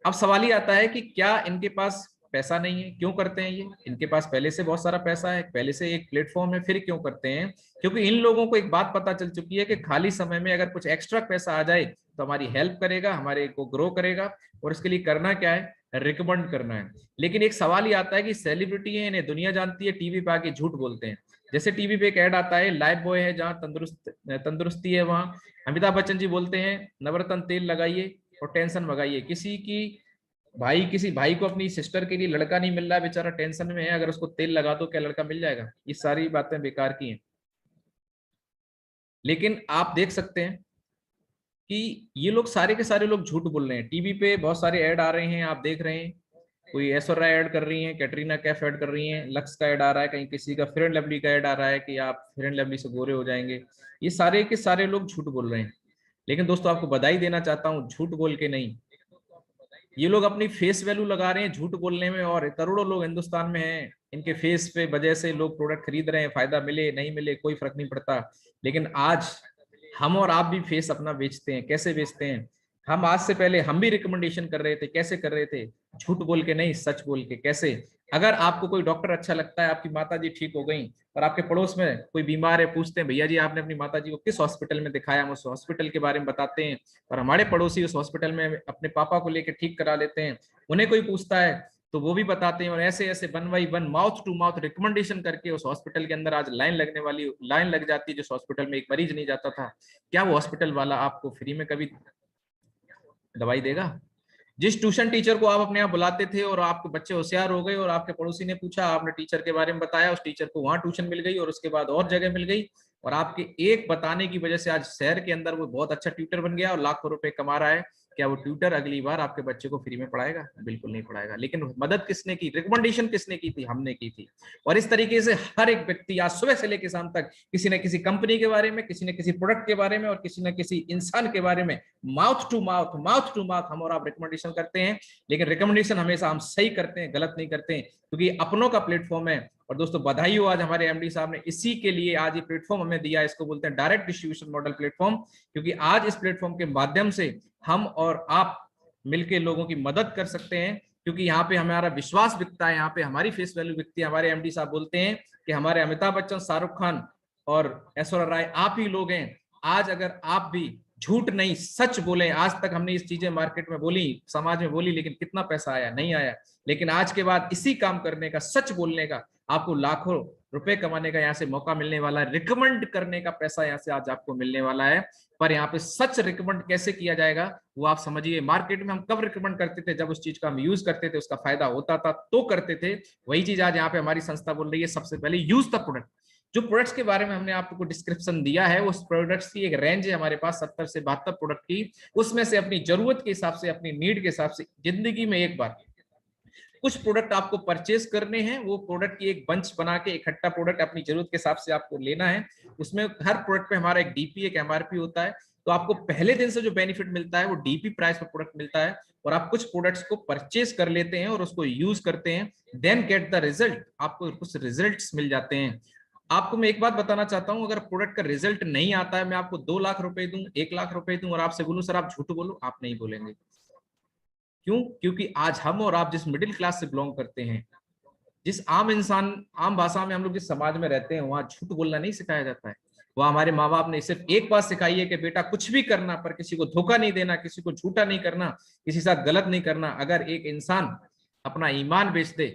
अब सवाल ही आता है कि क्या इनके पास पैसा नहीं है? क्यों करते हैं ये? इनके पास पहले से बहुत सारा पैसा है, पहले से एक प्लेटफॉर्म है, फिर क्यों करते हैं? क्योंकि इन लोगों को एक बात पता चल चुकी है कि खाली समय में अगर कुछ एक्स्ट्रा पैसा आ जाए तो हमारी हेल्प करेगा, हमारे को ग्रो करेगा। और इसके लिए करना क्या है? रिकमेंड करना है। लेकिन एक सवाल ही आता है कि सेलिब्रिटी है, इन्हें दुनिया जानती है, टीवी पे आके झूठ बोलते हैं। जैसे टीवी पे एक ऐड आता है, लाइफ बॉय है, जहाँ तंदुरुस्ती है, वहां अमिताभ बच्चन जी बोलते हैं नवरत्न तेल लगाइए और टेंशन भगाइए। किसी भाई को अपनी सिस्टर के लिए लड़का नहीं मिल रहा है, बेचारा टेंशन में है, अगर उसको तेल लगा दो क्या लड़का मिल जाएगा? ये सारी बातें बेकार की हैं। लेकिन आप देख सकते हैं कि ये लोग सारे के सारे लोग झूठ बोल रहे हैं। टीवी पे बहुत सारे ऐड आ रहे हैं, आप देख रहे हैं, कोई ऐश्वर्या ऐड कर रही है, कैटरीना कैफ ऐड कर रही है, लक्स का ऐड आ रहा है, कहीं किसी का फेयर एंड लवली का ऐड आ रहा है कि आप फेयर एंड लवली से गोरे हो जाएंगे। ये सारे के सारे लोग झूठ बोल रहे हैं। लेकिन दोस्तों, आपको बधाई देना चाहता हूँ, झूठ बोल के नहीं, ये लोग अपनी फेस वैल्यू लगा रहे हैं झूठ बोलने में। और करोड़ों लोग हिंदुस्तान में हैं, इनके फेस पे वजह से लोग प्रोडक्ट खरीद रहे हैं, फायदा मिले नहीं मिले कोई फर्क नहीं पड़ता। लेकिन आज हम और आप भी फेस अपना बेचते हैं। कैसे बेचते हैं? हम आज से पहले हम भी रिकमेंडेशन कर रहे थे। कैसे कर रहे थे? झूठ बोल के नहीं, सच बोल के। कैसे? अगर आपको कोई डॉक्टर अच्छा लगता है, आपकी माता जी ठीक हो गई और आपके पड़ोस में कोई बीमार है, पूछते हैं भैया जी आपने अपनी माता जी को किस हॉस्पिटल में दिखाया, हम उस हॉस्पिटल के बारे में बताते हैं। और हमारे पड़ोसी उस हॉस्पिटल में अपने पापा को लेकर ठीक करा लेते हैं। उन्हें कोई पूछता है तो वो भी बताते हैं। और ऐसे ऐसे 1 by 1 mouth to mouth recommendation करके उस हॉस्पिटल के अंदर आज लाइन लग जाती है। जिस हॉस्पिटल में एक मरीज नहीं जाता था, क्या वो हॉस्पिटल वाला आपको फ्री में कभी दवाई देगा? जिस ट्यूशन टीचर को आप अपने यहाँ बुलाते थे और आपके बच्चे होशियार हो गए और आपके पड़ोसी ने पूछा, आपने टीचर के बारे में बताया, उस टीचर को वहां ट्यूशन मिल गई और उसके बाद और जगह मिल गई, और आपके एक बताने की वजह से आज शहर के अंदर वो बहुत अच्छा ट्यूटर बन गया और लाखों रुपए कमा रहा है। क्या वो ट्यूटर अगली बार आपके बच्चे को फ्री में पढ़ाएगा? बिल्कुल नहीं पढ़ाएगा। लेकिन मदद किसने की? रिकमेंडेशन किसने की थी? हमने की थी। और इस तरीके से हर एक व्यक्ति आज सुबह से लेकर शाम तक किसी न किसी कंपनी के बारे में, किसी न किसी प्रोडक्ट के बारे में और किसी न किसी इंसान के बारे में माउथ टू माउथ हम और आप रिकमेंडेशन करते हैं। लेकिन रिकमेंडेशन हमेशा हम सही करते हैं, गलत नहीं करते हैं, क्योंकि अपनों का प्लेटफॉर्म है। और दोस्तों, बधाई हो, आज हमारे एमडी साहब ने इसी के लिए आज ये प्लेटफॉर्म हमें दिया। इसको बोलते हैं डायरेक्ट डिस्ट्रीब्यूशन मॉडल प्लेटफॉर्म, क्योंकि आज इस प्लेटफॉर्म के माध्यम से हम और आप मिलकर लोगों की मदद कर सकते हैं। क्योंकि यहाँ पे हमारा विश्वास बिकता है, यहाँ पे हमारी फेस वैल्यू बिकती है। हमारे एमडी साहब बोलते हैं कि हमारे अमिताभ बच्चन, शाहरुख खान और ऐश्वर्या राय आप ही लोग हैं। आज अगर आप भी झूठ नहीं, सच बोले। आज तक हमने इस चीजें मार्केट में बोली, समाज में बोली, लेकिन कितना पैसा आया? नहीं आया। लेकिन आज के बाद इसी काम करने का, सच बोलने का, आपको लाखों रुपए कमाने का यहाँ से मौका मिलने वाला है। रिकमेंड करने का पैसा यहाँ से आज आपको मिलने वाला है। पर यहाँ पे सच रिकमेंड कैसे किया जाएगा वो आप समझिए। मार्केट में हम कब रिकमेंड करते थे? जब उस चीज का हम यूज करते थे, उसका फायदा होता था तो करते थे। वही चीज आज यहाँ पे हमारी संस्था बोल रही है, सबसे पहले यूज द प्रोडक्ट। जो प्रोडक्ट्स के बारे में हमने आपको डिस्क्रिप्शन दिया है, उस प्रोडक्ट्स की एक रेंज है हमारे पास 70 से 72 प्रोडक्ट की। उसमें से अपनी जरूरत के हिसाब से, अपनी नीड के हिसाब से जिंदगी में एक बार कुछ प्रोडक्ट आपको परचेज करने हैं। वो प्रोडक्ट की एक बंच बना के, इकट्ठा प्रोडक्ट अपनी जरूरत के हिसाब से आपको लेना है। उसमें हर प्रोडक्ट पे हमारा एक डीपी, एक एमआरपी होता है। तो आपको पहले दिन से जो बेनिफिट मिलता है वो डीपी प्राइस पर प्रोडक्ट मिलता है। और आप कुछ प्रोडक्ट्स को परचेज कर लेते हैं और उसको यूज करते हैं, देन गेट द रिजल्ट। आपको कुछ रिजल्ट्स मिल जाते हैं। आपको मैं एक बात बताना चाहता हूं, अगर प्रोडक्ट का रिजल्ट नहीं आता है, मैं आपको 2 लाख रुपए दूं, 1 लाख रुपए दूं और आपसे बोलूं सर आप झूठ बोलो, आप नहीं बोलेंगे। क्यों? क्योंकि आज हम और आप जिस मिडिल क्लास से बिलोंग करते हैं, जिस आम इंसान, आम भाषा में हम लोग जिस समाज में रहते हैं, वहां झूठ बोलना नहीं सिखाया जाता है। वहां हमारे माँ बाप ने सिर्फ एक बात सिखाई है कि बेटा कुछ भी करना, पर किसी को धोखा नहीं देना, किसी को झूठा नहीं करना, किसी के साथ गलत नहीं करना। अगर एक इंसान अपना ईमान बेच दे,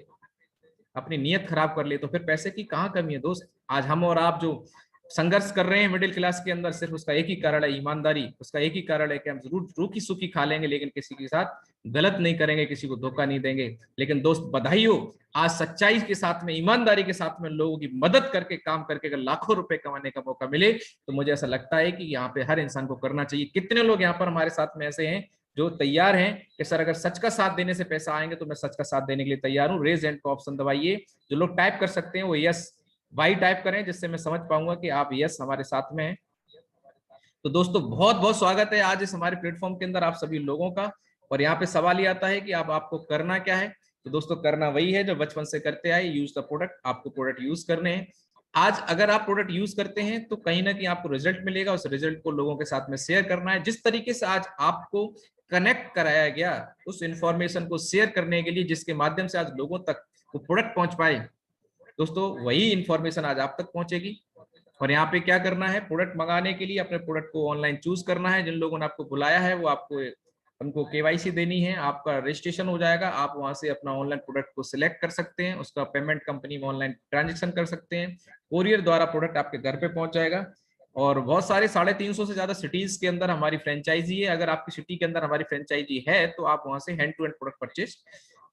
अपनी नीयत खराब कर ले, तो फिर पैसे की कहाँ कमी है दोस्त? आज हम और आप जो संघर्ष कर रहे हैं मिडिल क्लास के अंदर, सिर्फ उसका एक ही कारण है, ईमानदारी। उसका एक ही कारण है कि हम जरूर रूखी सूखी खा लेंगे, लेकिन किसी के साथ गलत नहीं करेंगे, किसी को धोखा नहीं देंगे। लेकिन दोस्त बधाई हो, आज सच्चाई के साथ में, ईमानदारी के साथ में लोगों की मदद करके, काम करके अगर लाखों रुपए कमाने का मौका मिले, तो मुझे ऐसा लगता है कि यहाँ पे हर इंसान को करना चाहिए। कितने लोग यहाँ पर हमारे साथ में ऐसे हैं जो तैयार हैं कि सर अगर सच का साथ देने से पैसा आएंगे तो मैं सच का साथ देने के लिए तैयार हूं? रेज हैंड का ऑप्शन दबाइए। जो लोग टाइप कर सकते हैं वो यस वाई टाइप करें, जिससे मैं समझ पाऊंगा कि आप यस हमारे साथ में हैं। तो दोस्तों बहुत बहुत स्वागत है आज इस हमारे प्लेटफॉर्म के अंदर आप सभी लोगों का। और यहाँ पे सवाल ये आता है कि अब आपको करना क्या है? तो दोस्तों करना वही है जो बचपन से करते आए, यूज द प्रोडक्ट। आपको प्रोडक्ट यूज करने हैं। आज अगर आप प्रोडक्ट यूज करते हैं तो कहीं ना कहीं आपको रिजल्ट मिलेगा। उस रिजल्ट को लोगों के साथ में शेयर करना है। जिस तरीके से आज आपको कनेक्ट कराया गया, उस इंफॉर्मेशन को शेयर करने के लिए, जिसके माध्यम से आज लोगों तक वो प्रोडक्ट पहुंच पाए, दोस्तों वही इंफॉर्मेशन आज आप तक पहुंचेगी। और यहाँ पे क्या करना है? प्रोडक्ट मंगाने के लिए अपने प्रोडक्ट को ऑनलाइन चूज करना है। जिन लोगों ने आपको बुलाया है वो आपको, उनको केवाईसी देनी है, आपका रजिस्ट्रेशन हो जाएगा। आप वहां से अपना ऑनलाइन प्रोडक्ट को सिलेक्ट कर सकते हैं, उसका पेमेंट कंपनी में ऑनलाइन ट्रांजेक्शन कर सकते हैं। कोरियर द्वारा प्रोडक्ट आपके घर पे पहुंच जाएगा। और बहुत सारे 350 से ज्यादा सिटीज के अंदर हमारी फ्रेंचाइजी है। अगर आपकी सिटी के अंदर हमारी फ्रेंचाइजी है तो आप वहां से hand to hand product purchase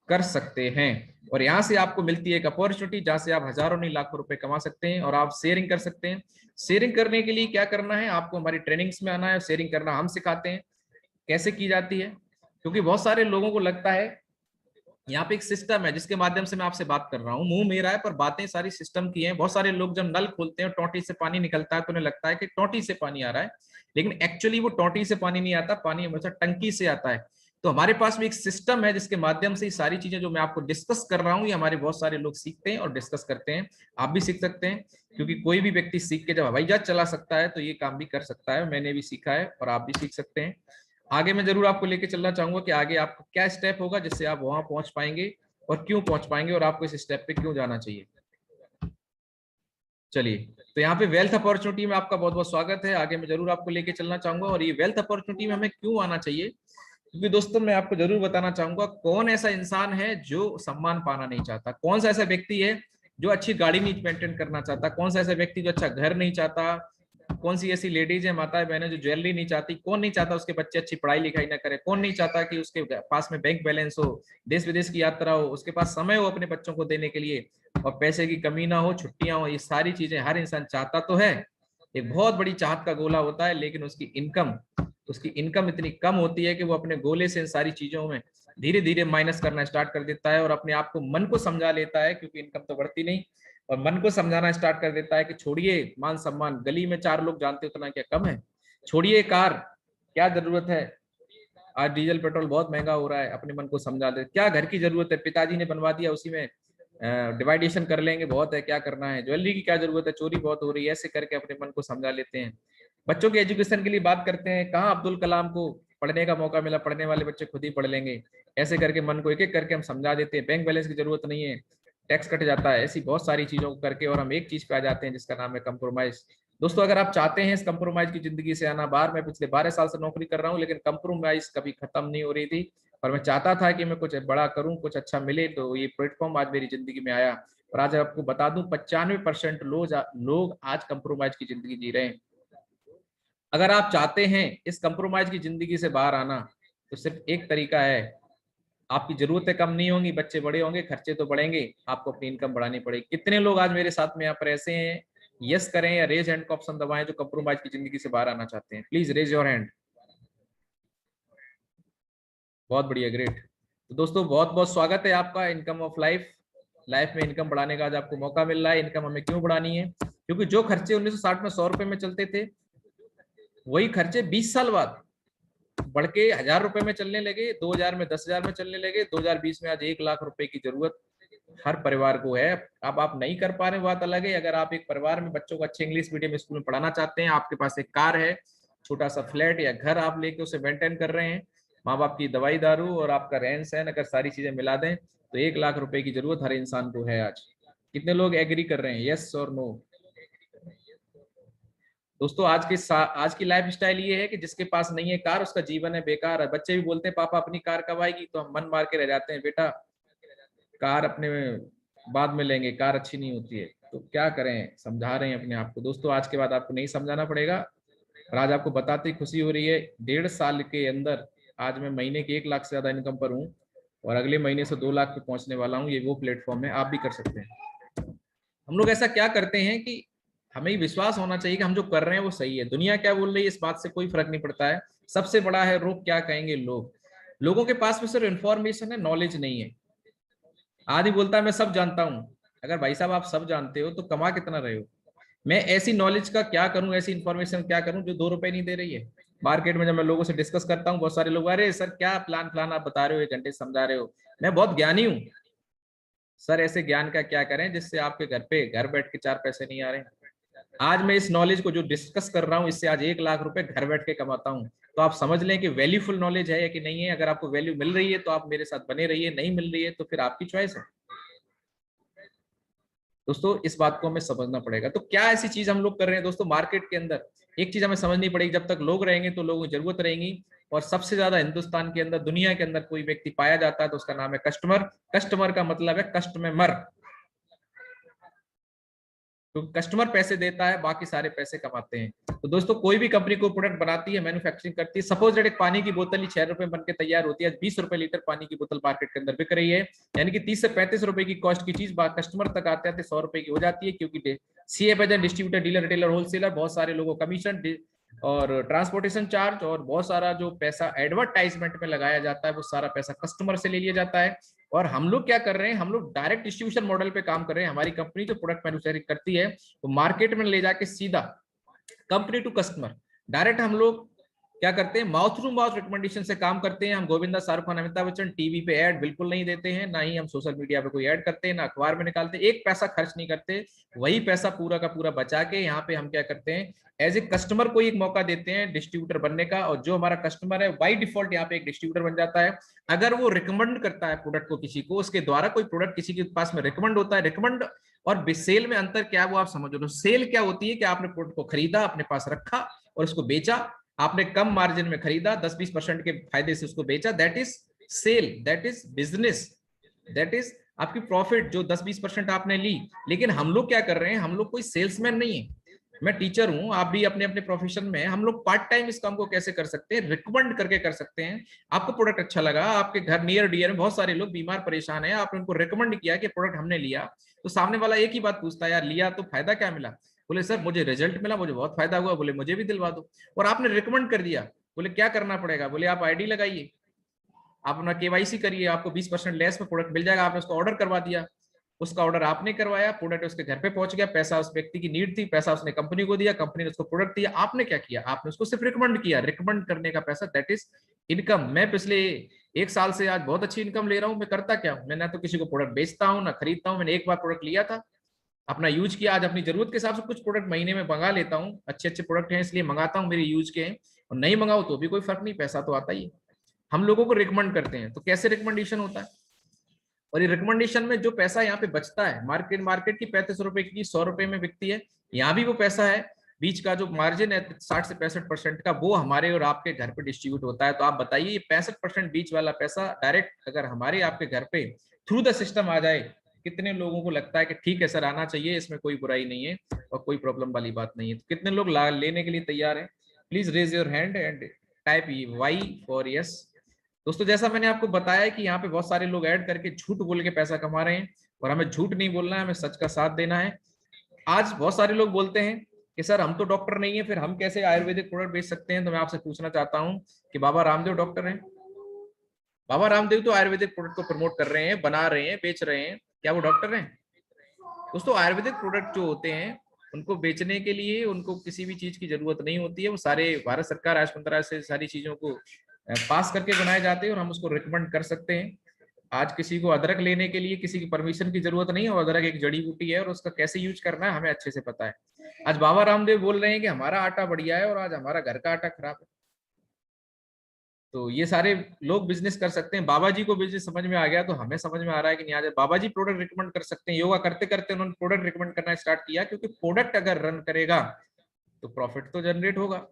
कर सकते हैं। और यहाँ से आपको मिलती है एक अपॉर्चुनिटी जहां से आप हजारों नहीं लाखों रुपए कमा सकते हैं और आप शेयरिंग कर सकते हैं। शेयरिंग करने के लिए क्या करना है? आपको हमारी ट्रेनिंग्स में आना है। शेयरिंग करना हम सिखाते हैं, कैसे की जाती है। क्योंकि बहुत सारे लोगों को लगता है यहाँ पे एक सिस्टम है जिसके माध्यम से मैं आपसे बात कर रहा हूँ, मुंह मेरा है पर बातें सारी सिस्टम की हैं। बहुत सारे लोग जब नल खोलते हैं टोटी से पानी निकलता है तो उन्हें लगता है कि टोटी से पानी आ रहा है, लेकिन एक्चुअली वो टोटी से पानी नहीं आता, पानी हमेशा टंकी से आता है। तो हमारे पास भी एक सिस्टम है जिसके माध्यम से सारी चीजें जो मैं आपको डिस्कस कर रहा हूँ, ये हमारे बहुत सारे लोग सीखते हैं और डिस्कस करते हैं। आप भी सीख सकते हैं, क्योंकि कोई भी व्यक्ति सीख के जब हवाई जहाज चला सकता है तो ये काम भी कर सकता है। मैंने भी सीखा है और आप भी सीख सकते हैं। आगे मैं जरूर आपको लेके चलना चाहूंगा कि आगे आपका क्या स्टेप होगा जिससे आप वहां पहुंच पाएंगे और क्यों पहुंच पाएंगे और आपको इस स्टेप पे क्यों जाना चाहिए। चलिए, तो यहाँ पे वेल्थ अपॉर्चुनिटी में आपका बहुत बहुत स्वागत है। आगे मैं जरूर आपको लेके चलना चाहूंगा। और ये वेल्थ अपॉर्चुनिटी में हमें क्यों आना चाहिए, क्योंकि दोस्तों मैं आपको जरूर बताना चाहूंगा कौन ऐसा इंसान है जो सम्मान पाना नहीं चाहता, कौन सा ऐसा व्यक्ति है जो अच्छी गाड़ी नहीं मेंटेन करना चाहता, कौन सा ऐसा व्यक्ति जो अच्छा घर नहीं चाहता, कौन सी ऐसी लेडीज है, माताएं बहनें जो ज्वेलरी नहीं चाहती, कौन नहीं चाहता उसके बच्चे अच्छी पढ़ाई लिखाई ना करे, कौन नहीं चाहता कि उसके पास में बैंक बैलेंस हो, देश विदेश की यात्रा हो, उसके पास समय हो अपने बच्चों को देने के लिए, और पैसे की कमी ना हो, छुट्टियां हो। ये सारी चीजें हर इंसान चाहता तो है। एक बहुत बड़ी चाहत का गोला होता है, लेकिन उसकी इनकम इतनी कम होती है कि वो अपने गोले से इन सारी चीजों में धीरे धीरे माइनस करना स्टार्ट कर देता है और अपने आप को, मन को समझा लेता है, क्योंकि इनकम तो बढ़ती नहीं, और मन को समझाना स्टार्ट कर देता है कि छोड़िए मान सम्मान, गली में 4 लोग जानते उतना क्या कम है, छोड़िए कार, क्या जरूरत है, आज डीजल पेट्रोल बहुत महंगा हो रहा है। अपने मन को समझा दे, क्या घर की जरूरत है, पिताजी ने बनवा दिया उसी में डिवाइडेशन कर लेंगे, बहुत है, क्या करना है, ज्वेलरी की क्या जरूरत है, चोरी बहुत हो रही है, ऐसे करके अपने मन को समझा लेते हैं। बच्चों के एजुकेशन के लिए बात करते हैं, कहाँ अब्दुल कलाम को पढ़ने का मौका मिला, पढ़ने वाले बच्चे खुद ही पढ़ लेंगे, ऐसे करके मन को एक एक करके हम समझा देते हैं। बैंक बैलेंस की जरूरत नहीं है, टैक्स कट जाता है, ऐसी बहुत सारी चीजों को करके, और हम एक चीज पे आ जाते हैं जिसका नाम है कंप्रोमाइज। दोस्तों अगर आप चाहते हैं इस कंप्रोमाइज की जिंदगी से आना बाहर, मैं पिछले 12 साल से नौकरी कर रहा हूँ, लेकिन कंप्रोमाइज कभी खत्म नहीं हो रही थी, और मैं चाहता था कि मैं कुछ बड़ा करूं, कुछ अच्छा मिले, तो ये प्लेटफॉर्म आज मेरी जिंदगी में आया। और आज आपको बता दूं 95% लोग आज कंप्रोमाइज की जिंदगी जी रहे हैं। अगर आप चाहते हैं इस कंप्रोमाइज की जिंदगी से बाहर आना, तो सिर्फ एक तरीका है, आपकी जरूरतें कम नहीं होंगी, बच्चे बड़े होंगे, खर्चे तो बढ़ेंगे, आपको अपनी इनकम बढ़ानी पड़ेगी। कितने लोग आज मेरे साथ में यहाँ पर ऐसे हैं, यस करें या रेज हैंड का ऑप्शन दबाएं, जो कंप्रोमाइज की जिंदगी से बाहर आना चाहते हैं? Please raise your hand. बहुत बढ़िया, ग्रेट। तो दोस्तों बहुत बहुत स्वागत है आपका इनकम ऑफ लाइफ। लाइफ में इनकम बढ़ाने का आज आपको मौका मिल रहा है। इनकम हमें क्यों बढ़ानी है? क्योंकि जो खर्चे 1960 में 100 रुपए में चलते थे, वही खर्चे 20 साल बाद बढ़ के 1000 रुपए में चलने लगे, 2000 में 10,000 में चलने लगे, 2020 में आज 1 लाख रुपए की जरूरत हर परिवार को है। अब आप नहीं कर पा रहे, बात अलग है। अगर आप एक परिवार में बच्चों को अच्छे इंग्लिश मीडियम स्कूल में पढ़ाना चाहते हैं, आपके पास एक कार है, छोटा सा फ्लैट या घर आप लेके उसे मेंटेन कर रहे हैं, माँ बाप की दवाई दारू और आपका रहन सहन अगर सारी चीजें मिला दें, तो 1 लाख रुपए की जरूरत हर इंसान को है आज। कितने लोग एग्री कर रहे हैं, यस और नो? दोस्तों आज की लाइफ स्टाइल ये है कि जिसके पास नहीं है कार, उसका जीवन है बेकार है। बच्चे भी बोलते हैं पापा अपनी कार कब आएगी, तो हम मन मार के रह जाते हैं, बेटा कार अपने बाद में लेंगे, कार अच्छी नहीं होती है। तो क्या करें, समझा रहे हैं अपने आप को। दोस्तों आज के बाद आपको नहीं समझाना पड़ेगा, और आज आपको बताते ही खुशी हो रही है, 1.5 साल के अंदर आज मैं महीने की 1 लाख से ज्यादा इनकम पर हूँ, और अगले महीने से 2 लाख पे पहुंचने वाला हूँ। ये वो प्लेटफॉर्म है, आप भी कर सकते हैं। हम लोग ऐसा क्या करते हैं कि हमें विश्वास होना चाहिए कि हम जो कर रहे हैं वो सही है। दुनिया क्या बोल रही है इस बात से कोई फर्क नहीं पड़ता है। सबसे बड़ा है रोग, क्या कहेंगे लोग। लोगों के पास में सिर्फ इन्फॉर्मेशन है, नॉलेज नहीं है। आदमी बोलता है मैं सब जानता हूं। अगर भाई साहब आप सब जानते हो तो कमा कितना रहे हो? मैं ऐसी नॉलेज का क्या करूं, ऐसी इन्फॉर्मेशन क्या करूं जो 2 रुपए नहीं दे रही है? मार्केट में जब मैं लोगों से डिस्कस करता हूं, बहुत सारे लोग, अरे सर क्या प्लान प्लान आप बता रहे हो, 1 घंटे समझा रहे हो, मैं बहुत ज्ञानी हूँ। सर ऐसे ज्ञान का क्या करें जिससे आपके घर पे घर बैठ के 4 पैसे नहीं आ रहे? आज मैं इस नॉलेज को जो डिस्कस कर रहा हूँ, इससे आज 1 लाख रुपए घर बैठ के कमाता हूँ। तो आप समझ लें कि वैल्यूफुल नॉलेज है या कि नहीं है। अगर आपको वैल्यू मिल रही है तो आप मेरे साथ बने रहिए, नहीं मिल रही है तो फिर आपकी चॉइस है। दोस्तों इस बात को हमें समझना पड़ेगा। तो क्या ऐसी चीज हम लोग कर रहे हैं दोस्तों मार्केट के अंदर? एक चीज हमें समझनी पड़ेगी, जब तक लोग रहेंगे तो लोगों की जरूरत रहेगी। और सबसे ज्यादा हिंदुस्तान के अंदर, दुनिया के अंदर कोई व्यक्ति पाया जाता है तो उसका नाम है कस्टमर। कस्टमर का मतलब है कष्ट में मर। तो कस्टमर पैसे देता है, बाकी सारे पैसे कमाते हैं। तो दोस्तों कोई भी कंपनी को प्रोडक्ट बनाती है, मैन्युफैक्चरिंग करती है, सपोज दैट एक पानी की बोतल ही 6 रुपए बन के तैयार होती है, 20 रुपए लीटर पानी की बोतल मार्केट के अंदर बिक रही है। यानी कि 30 से 35 रुपए की कॉस्ट की चीज कस्टमर तक आते आते 100 रुपए की हो जाती है। क्योंकि CF agent, distributor, dealer, retailer, wholesaler, बहुत सारे लोगों को कमीशन और ट्रांसपोर्टेशन चार्ज और बहुत सारा जो पैसा एडवर्टाइजमेंट में लगाया जाता है, वो सारा पैसा कस्टमर से ले लिया जाता है। और हम लोग क्या कर रहे हैं, हम लोग डायरेक्ट डिस्ट्रीब्यूशन मॉडल पे काम कर रहे हैं। हमारी कंपनी जो प्रोडक्ट मैन्युफैक्चरिंग करती है, वो मार्केट में ले जाके सीधा कंपनी टू कस्टमर डायरेक्ट हम लोग क्या करते हैं, माउथ टू माउथ रिकमेंडेशन से काम करते हैं। हम गोविंदा, शाहरुख खान, अमिताभ बच्चन टीवी पे ऐड बिल्कुल नहीं देते हैं, ना ही हम सोशल मीडिया पे कोई ऐड करते हैं, ना अखबार में निकालते, एक पैसा खर्च नहीं करते। वही पैसा पूरा का पूरा बचा के यहाँ पे हम क्या करते हैं, एज ए कस्टमर को एक मौका देते हैं डिस्ट्रीब्यूटर बनने का। और जो हमारा कस्टमर है बाई डिफॉल्ट यहाँ पे एक डिस्ट्रीब्यूटर बन जाता है। अगर वो रिकमेंड करता है प्रोडक्ट को किसी को, उसके द्वारा कोई प्रोडक्ट किसी के पास में रिकमेंड होता है। रिकमेंड और सेल में अंतर क्या है वो आप समझ लो। सेल क्या होती है कि आपने प्रोडक्ट को खरीदा, अपने पास रखा और उसको बेचा। आपने कम मार्जिन में खरीदा, 10-20% के फायदे से उसको बेचा, that is sale, that is business, that is आपकी प्रॉफिट जो 10-20% आपने ली। लेकिन हम लोग क्या कर रहे हैं, हम लोग कोई सेल्समैन नहीं है। मैं टीचर हूं, आप भी अपने अपने प्रोफेशन में हैं। हम लोग पार्ट टाइम इस काम को कैसे कर सकते हैं, रिकमेंड करके कर सकते हैं। आपको प्रोडक्ट अच्छा लगा, आपके घर नियर डियर में बहुत सारे लोग बीमार परेशान हैं, आपने उनको रिकमेंड किया कि प्रोडक्ट हमने लिया, तो सामने वाला एक ही बात पूछता है, यार लिया तो फायदा क्या मिला? बोले सर मुझे रिजल्ट मिला, मुझे बहुत फायदा हुआ। बोले मुझे भी दिलवा दो। और आपने रिकमेंड कर दिया। बोले क्या करना पड़ेगा? बोले आप आईडी लगाइए, आप अपना केवाईसी करिए, आपको 20% लेस में प्रोडक्ट मिल जाएगा। आपने उसको ऑर्डर करवा दिया, उसका ऑर्डर आपने करवाया, प्रोडक्ट उसके घर पे पहुंच गया, पैसा उस व्यक्ति की नीड थी, पैसा उसने कंपनी को दिया, कंपनी ने उसको प्रोडक्ट दिया। आपने क्या किया, आपने उसको सिर्फ रिकमेंड किया। रिकमेंड करने का पैसा, दैट इज इनकम। मैं पिछले 1 साल से आज बहुत अच्छी इनकम ले रहा हूँ। मैं करता क्या हूँ, मैं ना तो किसी को प्रोडक्ट बेचता हूँ ना खरीदता हूँ। मैंने एक बार प्रोडक्ट लिया था, अपना यूज किया। आज अपनी जरूरत के हिसाब से कुछ प्रोडक्ट महीने में मंगा लेता हूँ, अच्छे अच्छे प्रोडक्ट हैं इसलिए मंगाता हूँ, मेरे यूज के हैं। और नहीं मंगाओ तो भी कोई फर्क नहीं, पैसा तो आता ही है। हम लोगों को रिकमेंड करते हैं। तो कैसे रिकमेंडेशन होता है? और ये रिकमेंडेशन में जो पैसा यहाँ पे बचता है, मार्केट की 35 रुपए की 100 रुपए में बिकती है, यहाँ भी वो पैसा है। बीच का जो मार्जिन है 60 से 65% का, वो हमारे और आपके घर पे डिस्ट्रीब्यूट होता है। तो आप बताइए ये 65% बीच वाला पैसा डायरेक्ट अगर हमारे आपके घर पे थ्रू द सिस्टम आ जाए, कितने लोगों को लगता है कि ठीक है सर आना चाहिए, इसमें कोई बुराई नहीं है और कोई प्रॉब्लम वाली बात नहीं है। तो कितने लोग लेने के लिए तैयार हैं? Please raise your hand and type Y for yes. दोस्तों जैसा मैंने आपको बताया कि यहाँ पे बहुत सारे लोग ऐड करके झूठ बोल के पैसा कमा रहे हैं, और हमें झूठ नहीं बोलना है, हमें सच का साथ देना है। आज बहुत सारे लोग बोलते हैं कि सर हम तो डॉक्टर नहीं है, फिर हम कैसे आयुर्वेदिक प्रोडक्ट बेच सकते हैं। तो मैं आपसे पूछना चाहता हूँ कि बाबा रामदेव डॉक्टर हैं? बाबा रामदेव तो आयुर्वेदिक प्रोडक्ट को प्रमोट कर रहे हैं, बना रहे हैं, बेच रहे हैं, क्या वो डॉक्टर हैं? दोस्तों आयुर्वेदिक प्रोडक्ट जो होते हैं उनको बेचने के लिए उनको किसी भी चीज की जरूरत नहीं होती है। वो सारे भारत सरकार आयुष मंत्रालय से सारी चीजों को पास करके बनाए जाते हैं और हम उसको रिकमेंड कर सकते हैं। आज किसी को अदरक लेने के लिए किसी की परमिशन की जरूरत नहीं है, और अदरक एक जड़ी बूटी है और उसका कैसे यूज करना है हमें अच्छे से पता है। आज बाबा रामदेव बोल रहे हैं कि हमारा आटा बढ़िया है और आज हमारा घर का आटा खराब है। तो ये सारे लोग बिजनेस कर सकते हैं। बाबा जी को बिजनेस समझ में आ गया तो हमें समझ में आ रहा है कि नहीं। आज बाबा जी प्रोडक्ट रिकमेंड कर सकते हैं। योगा करते करते उन्होंने प्रोडक्ट रिकमेंड करना स्टार्ट किया, क्योंकि प्रोडक्ट अगर रन करेगा तो प्रॉफिट तो जनरेट होगा।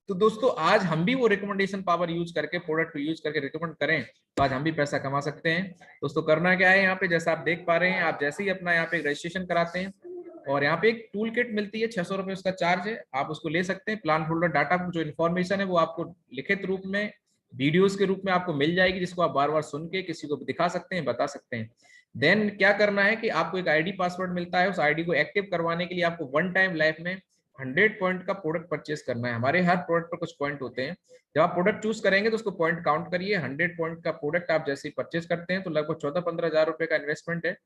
तो दोस्तों आज हम भी वो रिकमेंडेशन पावर यूज करके, प्रोडक्ट यूज करके रिकमेंड करें तो आज हम भी पैसा कमा सकते हैं। दोस्तों करना क्या है, यहाँ पे जैसा आप देख पा रहे हैं, आप जैसे ही अपना यहाँ पे रजिस्ट्रेशन कराते हैं और यहाँ पे एक टूल किट मिलती है, 600 रुपए उसका चार्ज है, आप उसको ले सकते हैं। प्लान होल्डर डाटा जो इन्फॉर्मेशन है वो आपको लिखित रूप में वीडियोस के रूप में आपको मिल जाएगी, जिसको आप बार बार सुन के किसी को भी दिखा सकते हैं, बता सकते हैं। देन क्या करना है कि आपको एक आईडी पासवर्ड मिलता है, उस आईडी को एक्टिव करवाने के लिए आपको वन टाइम लाइफ में 100 पॉइंट का प्रोडक्ट परचेस करना है। हमारे हर प्रोडक्ट पर कुछ पॉइंट होते हैं, जब आप प्रोडक्ट चूज करेंगे तो उसको पॉइंट काउंट करिए। 100 पॉइंट का प्रोडक्ट आप जैसे ही परचेस करते हैं तो लगभग 14-15 हजार रुपए का इन्वेस्टमेंट है,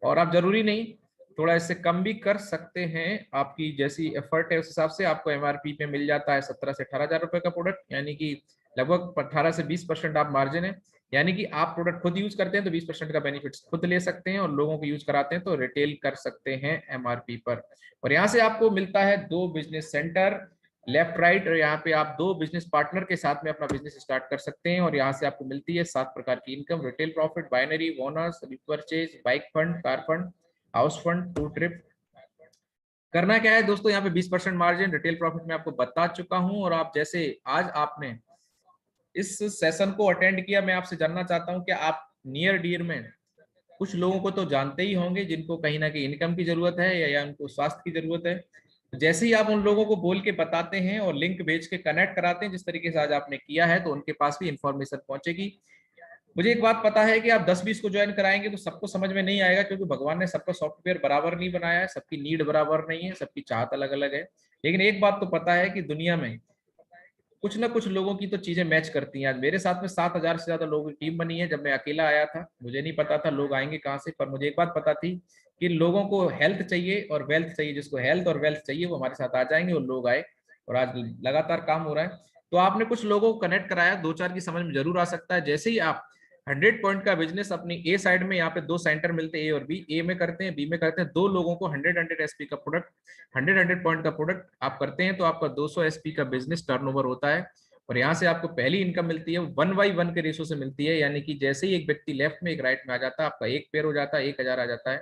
और आप जरूरी नहीं थोड़ा इससे कम भी कर सकते हैं। आपकी जैसी एफर्ट है उस हिसाब से आपको एमआरपी पे मिल जाता है 17 से 18 हजार रुपए का प्रोडक्ट, यानी कि लगभग 18 से 20% आप मार्जिन है। यानी कि आप प्रोडक्ट खुद यूज करते हैं तो 20% का बेनिफिट खुद ले सकते हैं, और लोगों को यूज कराते हैं तो रिटेल कर सकते हैं एमआरपी पर। और यहाँ से आपको मिलता है 2 बिजनेस सेंटर लेफ्ट राइट, और यहाँ पे आप 2 बिजनेस पार्टनर के साथ में अपना बिजनेस स्टार्ट कर सकते हैं। और यहाँ से आपको मिलती है 7 प्रकार की income: retail profit, binary, bonus, repurchase, bike fund, car fund, house fund, tour trip. करना क्या है दोस्तों, यहाँ पे 20% मार्जिन रिटेल प्रॉफिट में आपको बता चुका हूँ। और आप जैसे आज आपने इस सेशन को अटेंड किया, मैं आपसे जानना चाहता हूँ कि आप नियर डियर में कुछ लोगों को तो जानते ही होंगे जिनको कहीं ना कहीं इनकम की जरूरत है या उनको स्वास्थ्य की जरूरत है। जैसे ही आप उन लोगों को बोल के बताते हैं और लिंक भेज के कनेक्ट कराते हैं जिस तरीके से आज आपने किया है, तो उनके पास भी इंफॉर्मेशन पहुंचेगी। मुझे एक बात पता है कि आप 10-20 को ज्वाइन कराएंगे तो सबको समझ में नहीं आएगा, क्योंकि भगवान ने सबका सॉफ्टवेयर बराबर नहीं बनाया है, सबकी नीड बराबर नहीं है, सबकी चाहत अलग अलग है। लेकिन एक बात तो पता है कि दुनिया में कुछ ना कुछ लोगों की तो चीजें मैच करती हैं। आज मेरे साथ में 7,000 से ज्यादा लोगों की टीम बनी है। जब मैं अकेला आया था मुझे नहीं पता था लोग आएंगे कहाँ से, पर मुझे एक बात पता थी कि लोगों को हेल्थ चाहिए और वेल्थ चाहिए। जिसको हेल्थ और वेल्थ चाहिए वो हमारे साथ आ जाएंगे, और लोग आए और आज लगातार काम हो रहा है। तो आपने कुछ लोगों को कनेक्ट कराया, 2-4 की समझ में जरूर आ सकता है। जैसे ही आप 100 पॉइंट का बिजनेस अपनी ए साइड में, यहाँ पे 2 सेंटर मिलते हैं, ए और बी, ए में करते हैं, बी में करते हैं, 2 लोगों को 100 एसपी का प्रोडक्ट, 100 पॉइंट का प्रोडक्ट आप करते हैं तो आपका 200 एसपी का बिजनेस टर्नओवर होता है। और यहाँ से आपको पहली इनकम मिलती है 1/1 के रेशो से मिलती है, यानी कि जैसे ही एक व्यक्ति लेफ्ट में एक राइट में आ जाता है आपका एक पेयर हो जाता है, 1,000 आ जाता है।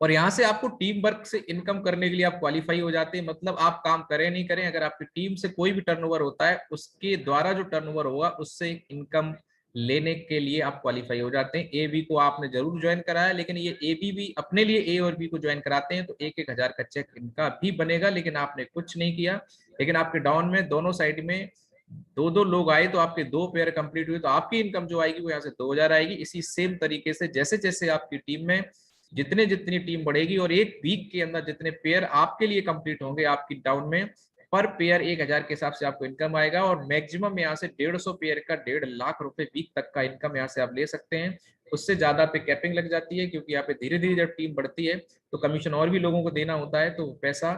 और यहाँ से आपको टीम वर्क से इनकम करने के लिए आप क्वालिफाई हो जाते हैं। मतलब आप काम करें नहीं करें, अगर आपकी टीम से कोई भी टर्नओवर होता है उसके द्वारा जो टर्नओवर होगा उससे इनकम लेने के लिए आप क्वालिफाई हो जाते हैं। ए बी को आपने जरूर ज्वाइन कराया, लेकिन ये ए बी भी अपने लिए ए और बी को ज्वाइन कराते हैं तो 1,000 का चेक इनका भी बनेगा, लेकिन आपने कुछ नहीं किया। लेकिन आपके डाउन में दोनों साइड में 2-2 लोग आए तो आपके 2 पेयर कंप्लीट हुए, तो आपकी इनकम जो आएगी वो यहाँ से 2,000 आएगी। इसी सेम तरीके से जैसे जैसे आपकी टीम में जितनी टीम बढ़ेगी और एक वीक के अंदर जितने पेयर आपके लिए कंप्लीट होंगे आपकी डाउन में, पर पेयर 1,000 के हिसाब से आपको इनकम आएगा। और मैक्सिमम यहाँ से 150 पेयर का 1.5 लाख रुपए वीक तक का इनकम यहाँ से आप ले सकते हैं। उससे ज्यादा पे कैपिंग लग जाती है, क्योंकि यहाँ पे धीरे धीरे जब टीम बढ़ती है तो कमीशन और भी लोगों को देना होता है, तो पैसा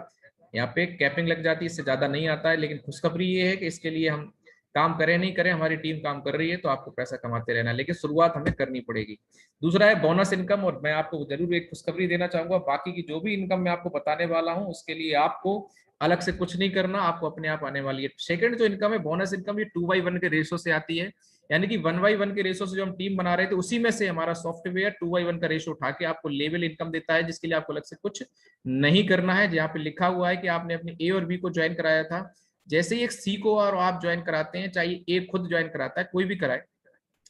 यहाँ पे कैपिंग लग जाती है, इससे ज्यादा नहीं आता है। लेकिन खुशखबरी ये है कि इसके लिए हम काम करें नहीं करें, हमारी टीम काम कर रही है तो आपको पैसा कमाते रहना है, लेकिन शुरुआत हमें करनी पड़ेगी। दूसरा है बोनस इनकम, और मैं आपको जरूर एक खुशखबरी देना चाहूंगा। बाकी की जो भी इनकम मैं आपको बताने वाला हूं उसके लिए आपको अलग से कुछ नहीं करना, आपको अपने आप आने वाली है। सेकंड जो इनकम है बोनस इनकम, ये 2/1 के रेशो से आती है, यानी कि 1/1 के रेशो से जो हम टीम बना रहे थे उसी में से हमारा सॉफ्टवेयर 2/1 का रेशो उठा के आपको लेवल इनकम देता है, जिसके लिए आपको अलग से कुछ नहीं करना है। जहाँ पे लिखा हुआ है कि आपने अपने ए और बी को ज्वाइन कराया था, जैसे ही एक सी को और आप ज्वाइन कराते हैं, चाहे ए खुद ज्वाइन कराता है, कोई भी कराए,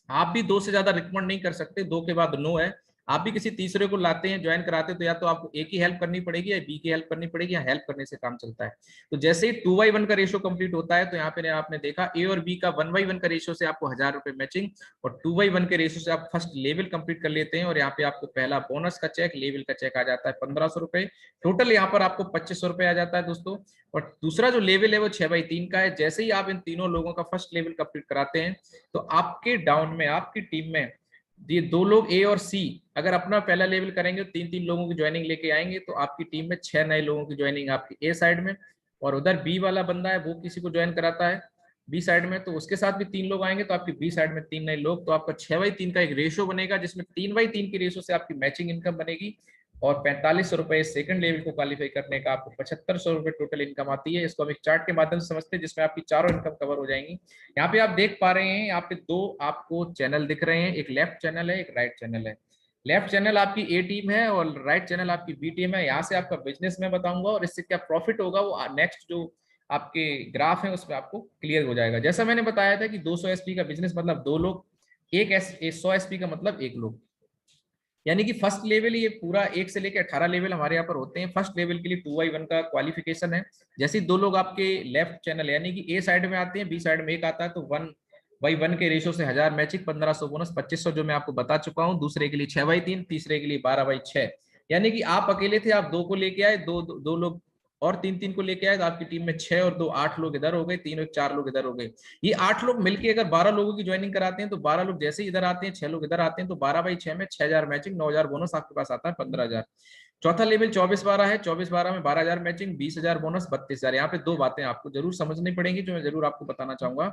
आप भी 2 से ज्यादा रिकमेंड नहीं कर सकते, 2 के बाद नो है। आप भी किसी तीसरे को लाते हैं, ज्वाइन कराते हैं, तो या तो आपको ए की हेल्प करनी पड़ेगी या बी की हेल्प करनी पड़ेगी, या हेल्प करने से काम चलता है। तो जैसे ही 2/1 का रेशो कंप्लीट होता है, तो यहाँ पे आपने देखा ए और बी का 1/1 का रेशो से आपको 1000 रुपए मैचिंग, और 2/1 के रेशो से आप फर्स्ट लेवल कंप्लीट कर लेते हैं, और यहाँ पे आपको पहला बोनस का चेक, लेवल का चेक आ जाता है 1500 रुपए। टोटल यहाँ पर आपको 2500 रुपए आ जाता है दोस्तों। और दूसरा जो लेवल है वो 6/3 का है। जैसे ही आप इन तीनों लोगों का फर्स्ट लेवल कंप्लीट कराते हैं, तो आपके डाउन में, आपकी टीम में ये 2 लोग ए और सी अगर अपना पहला लेवल करेंगे तो 3-3 लोगों की ज्वाइनिंग लेके आएंगे, तो आपकी टीम में 6 नए लोगों की ज्वाइनिंग आपकी ए साइड में, और उधर बी वाला बंदा है वो किसी को ज्वाइन कराता है बी साइड में, तो उसके साथ भी 3 लोग आएंगे, तो आपकी बी साइड में 3 नए लोग, तो आपका 6/3 का एक रेशो बनेगा, जिसमें 3/3 की रेशो से आपकी मैचिंग इनकम बनेगी। और 4500 रुपए सेकंड लेवल को क्वालिफाई करने का आपको 7500 रुपए टोटल इनकम आती है। इसको हम एक चार्ट के माध्यम से समझते हैं, जिसमें आपकी चारों इनकम कवर हो जाएंगी। यहाँ पे आप देख पा रहे हैं, यहाँ पे 2 आपको चैनल दिख रहे हैं, एक लेफ्ट चैनल है, एक राइट चैनल है। लेफ्ट चैनल आपकी ए टीम है और राइट चैनल आपकी बी टीम है। यहाँ से आपका बिजनेस मैं बताऊंगा, और इससे क्या प्रॉफिट होगा वो नेक्स्ट जो आपके ग्राफ है उसमें आपको क्लियर हो जाएगा। जैसा मैंने बताया था कि 200 एसपी का बिजनेस मतलब 2 लोग, 100 एसपी का मतलब 1 लोग, यानी कि फर्स्ट लेवल ये पूरा 1 से लेकर 18 लेवल हमारे यहाँ पर होते हैं। फर्स्ट लेवल के लिए 2/1 का क्वालिफिकेशन है। जैसे 2 लोग आपके लेफ्ट चैनल यानी कि ए साइड में आते हैं, बी साइड में एक आता है, तो 1/1 के रेशो से 1000 मैचिंग, 1500 बोनस, 2500 जो मैं आपको बता चुका हूँ। दूसरे के लिए 6/3, तीसरे के लिए 12/6। यानी कि आप अकेले थे, आप 2 को लेके आए, दो लोग और 3-3 को लेके आए, तो आपकी टीम में 6 और 2 8 लोग इधर हो गए, 3 और 4 लोग इधर हो गए। ये 8 लोग मिलके अगर 12 लोगों की ज्वाइनिंग कराते हैं, तो 12 लोग जैसे ही इधर आते हैं, 6 लोग इधर आते हैं, तो 12/6 में 6000 मैचिंग, 9000 बोनस, आपके पास आता है 15000। चौथा लेवल 24/12 है, 24/12 में 12000 मैचिंग, 20000 बोनस, 32000। यहाँ पे 2 बातें आपको जरूर समझनी पड़ेंगी, जो मैं जरूर आपको बताना चाहूंगा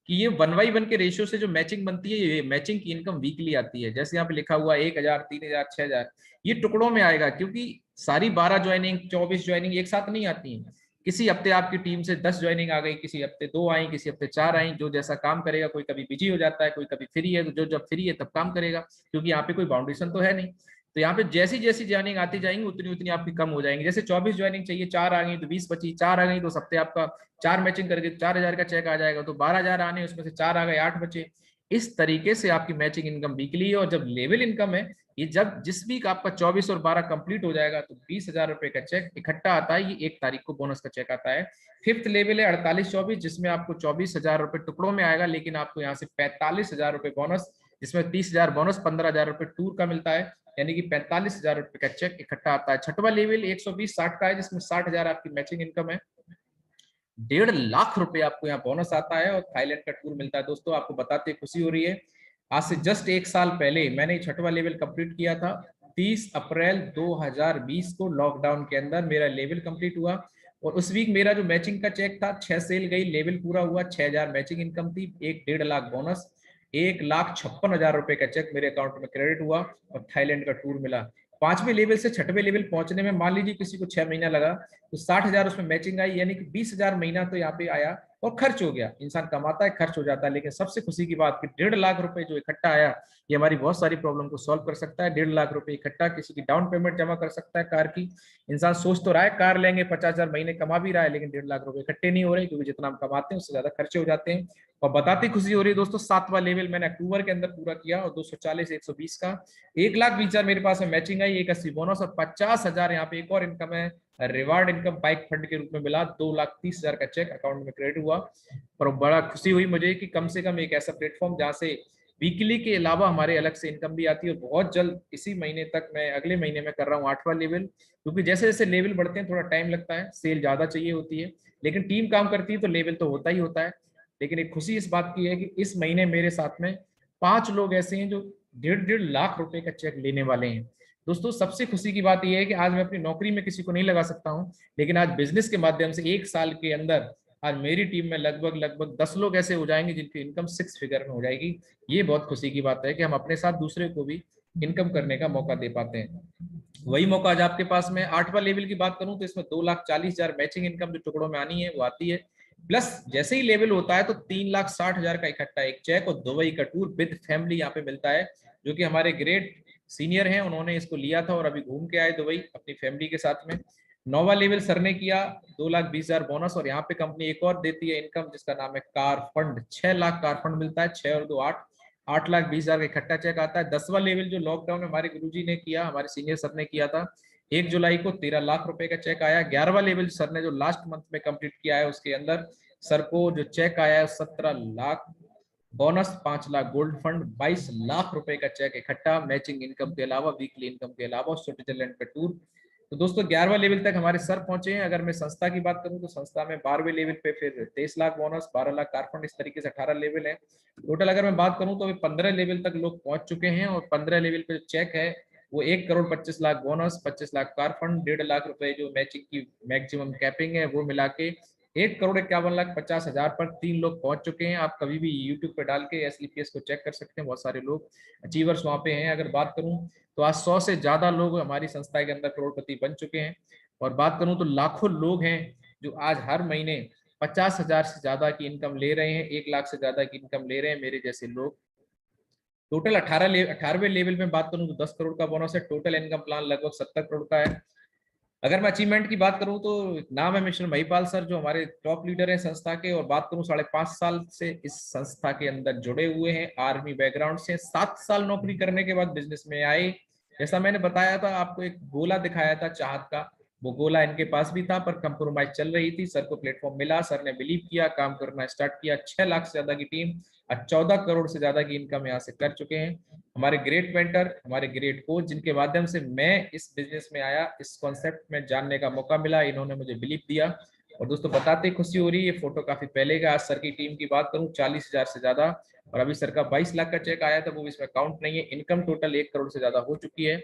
कि ये 1/1 के रेशियो से जो मैचिंग बनती है, ये मैचिंग की इनकम वीकली आती है। जैसे यहाँ पे लिखा हुआ 1000, 3000, 6000, ये टुकड़ों में आएगा, क्योंकि सारी 12 ज्वाइनिंग, 24 ज्वाइनिंग एक साथ नहीं आती है। किसी हफ्ते आपकी टीम से 10 ज्वाइनिंग आ गई, किसी हफ्ते 2 आई, किसी हफ्ते 4 आई, जो जैसा काम करेगा। कोई कभी बिजी हो जाता है, कोई कभी फ्री है, तो जो जब फ्री है तब काम करेगा, क्योंकि यहाँ पे कोई बाउंडेशन तो है नहीं। तो यहाँ पे जैसी जैसी ज्वाइनिंग आती जाएंगी, उतनी उतनी आपकी कम हो जाएंगी। जैसे 24 ज्वाइनिंग चाहिए, 4 आ गई तो 20 बची, 4 आ गई तो हफ्ते आपका 4 मैचिंग करके 4000 का चेक आ जाएगा, तो 12000 आने, उसमें से 4 आ गए, 8 बचे। इस तरीके से आपकी मैचिंग इनकम वीकली है। और जब लेवल इनकम है, ये जब जिस वीक आपका 24 और 12 कंप्लीट हो जाएगा, तो 20000 रुपए का चेक इकट्ठा आता है। ये 1 तारीख को बोनस का चेक आता है। फिफ्थ लेवल है 48-24, जिसमें आपको 24000 रुपए टुकड़ों में आएगा, लेकिन आपको यहाँ से 45000 रुपए बोनस, जिसमें 30000 बोनस, 15000 रुपए टूर का मिलता है, यानी कि 45000 रुपए का चेक इकट्ठा आता है। छठवां लेवल 120-60 का है, जिसमें 60000 आपकी मैचिंग इनकम है। 1.5 लाख रुपए आपको यहाँ बोनस आता है, और थाईलैंड का टूर मिलता है। दोस्तों आपको बताते खुशी हो रही है, आज से जस्ट 1 साल पहले मैंने छठवां लेवल कंप्लीट किया था। 30 अप्रैल 2020 को लॉकडाउन के अंदर मेरा लेवल कंप्लीट हुआ, और उस वीक मेरा जो मैचिंग का चेक था, 6 सेल गई, लेवल पूरा हुआ, 6000 मैचिंग इनकम थी, 1.5 लाख बोनस, 1,56,000 रुपए का चेक मेरे अकाउंट में क्रेडिट हुआ, और थाईलैंड का टूर मिला। 5वें लेवल से 6वें लेवल पहुंचने में मान लीजिए किसी को 6 महीना लगा, तो 60,000 उसमें मैचिंग आई, यानी कि 20,000 महीना तो यहाँ पे आया, और खर्च हो गया। इंसान कमाता है, खर्च हो जाता है, लेकिन सबसे खुशी की बात कि 1.5 लाख रुपए जो इकट्ठा आया, ये हमारी बहुत सारी प्रॉब्लम को सॉल्व कर सकता है। 1.5 लाख रुपए इकट्ठा किसी की डाउन पेमेंट जमा कर सकता है कार की। इंसान सोच तो रहा है कार लेंगे, 50,000 महीने कमा भी रहा है, लेकिन 1.5 लाख रुपए इकट्ठे नहीं हो रहे, क्योंकि जितना हम कमाते हैं उससे ज्यादा खर्चे हो जाते हैं। और बताती खुशी हो रही है दोस्तों, 7वां लेवल मैंने अक्टूबर के अंदर पूरा किया, और 240, 120 का 1,20,000 मेरे पास में मैचिंग आई, 180 बोनस, और 50,000 यहाँ पे एक और इनकम है, रिवार्ड इनकम बाइक फंड के रूप में मिला। 2,30,000 का चेक अकाउंट में क्रेडिट हुआ। और बड़ा खुशी हुई मुझे कि कम से कम एक ऐसा प्लेटफॉर्म जहाँ से वीकली के अलावा हमारे अलग से इनकम भी आती है। और बहुत जल्द इसी महीने तक, मैं अगले महीने में कर रहा हूँ 8वां लेवल, क्योंकि जैसे जैसे लेवल बढ़ते हैं थोड़ा टाइम लगता है, सेल ज्यादा चाहिए होती है, लेकिन टीम काम करती है तो लेवल तो होता ही होता है। लेकिन एक खुशी इस बात की है कि इस महीने मेरे साथ में 5 लोग ऐसे हैं जो 1.5 लाख रुपए का चेक लेने वाले हैं। दोस्तों सबसे खुशी की बात यह है कि आज मैं अपनी नौकरी में किसी को नहीं लगा सकता हूं, लेकिन आज बिजनेस के माध्यम से 1 साल के अंदर आज मेरी टीम में लगभग 10 लोग ऐसे हो जाएंगे जिनकी इनकम 6 फिगर में हो जाएगी। ये बहुत खुशी की बात है कि हम अपने साथ दूसरे को भी इनकम करने का मौका दे पाते हैं। वही मौका आज आपके पास में 8वां लेवल की बात करूं तो इसमें 2,40,000 मैचिंग इनकम जो टुकड़ों में आनी है वो आती है। प्लस जैसे ही लेवल होता है तो 3,60,000 का इकट्ठा एक चेक और दुबई का टूर विद फैमिली यहाँ पे मिलता है, जो कि हमारे ग्रेट सीनियर हैं, उन्होंने इसको लिया था और अभी घूम के आए दुबई अपनी फैमिली के साथ में। 9वां लेवल सर ने किया, 2,20,000 बोनस, और यहाँ पे कंपनी एक और देती है इनकम जिसका नाम है car fund, 6 lakh car fund मिलता है, 6 और 2 8, 8,20,000 का इकट्ठा चेक आता है। 10वां लेवल जो लॉकडाउन में हमारे गुरुजी ने किया, हमारे सीनियर सर ने किया था, 1 जुलाई को 13 लाख रुपए का चेक आया। 11वां लेवल सर ने जो लास्ट मंथ में कंप्लीट किया है उसके अंदर सर को जो चेक आया है 17 lakh bonus, 5 lakh gold fund, 22 lakh रुपए का चेक इकट्ठा, मैचिंग इनकम के अलावा, वीकली इनकम के अलावा, स्विट्जरलैंड का टूर। तो दोस्तों 11वां लेवल तक हमारे सर पहुंचे हैं। अगर मैं संस्था की बात करूं तो संस्था में 12वें लेवल पे फिर 23 लाख बोनस, 12 लाख कारफंड, इस तरीके से 18 लेवल है टोटल। अगर मैं बात करूं तो अभी 15 लेवल तक लोग पहुंच चुके हैं, और 15 लेवल पे चेक है वो 1,25,00,000 bonus, 25 lakh car fund, 1.5 lakh रुपए जो मैचिंग की मैक्सिमम कैपिंग है वो मिला के 1,51,50,000 पर 3 लोग पहुंच चुके हैं। आप कभी भी यूट्यूब पे डाल के एसलीपीएस को चेक कर सकते हैं, बहुत सारे लोग अचीवर्स वहां पे हैं। अगर बात करूं तो आज 100 से ज्यादा लोग हमारी संस्था के अंदर करोड़पति बन चुके हैं। और बात करूं तो लाखों लोग हैं जो आज हर महीने 50,000 से ज्यादा की इनकम ले रहे हैं, 1 लाख से ज्यादा की इनकम ले रहे हैं, मेरे जैसे लोग। टोटल 18वें लेवल में बात करूं तो 10 करोड़ का बोनस है, टोटल इनकम प्लान लगभग 70 करोड़ का है। अगर मैं अचीवमेंट की बात करूं तो नाम है मिस्टर महिपाल सर, जो हमारे टॉप लीडर हैं संस्था के, और बात करूं 5.5 साल से इस संस्था के अंदर जुड़े हुए हैं, आर्मी बैकग्राउंड से, 7 साल नौकरी करने के बाद बिजनेस में आए। जैसा मैंने बताया था आपको, एक गोला दिखाया था चाहत का, वो गोला इनके पास भी था पर कंप्रोमाइज चल रही थी। सर को प्लेटफॉर्म मिला, सर ने बिलीव किया, काम करना स्टार्ट किया। 6 लाख से ज्यादा की टीम और 14 करोड़ से ज्यादा की इनकम यहाँ से कर चुके हैं हमारे ग्रेट मेंटर, हमारे ग्रेट कोच, जिनके माध्यम से मैं इस बिजनेस में आया, इस कॉन्सेप्ट में जानने का मौका मिला, इन्होंने मुझे बिलीव दिया। और दोस्तों बताते खुशी हो रही है, ये फोटो काफी पहले का। आज सर की टीम की बात करूं 40,000 से ज्यादा, और अभी सर का 22 लाख का चेक आया था, वो इसमें काउंट नहीं है। इनकम टोटल 1 करोड़ से ज्यादा हो चुकी है।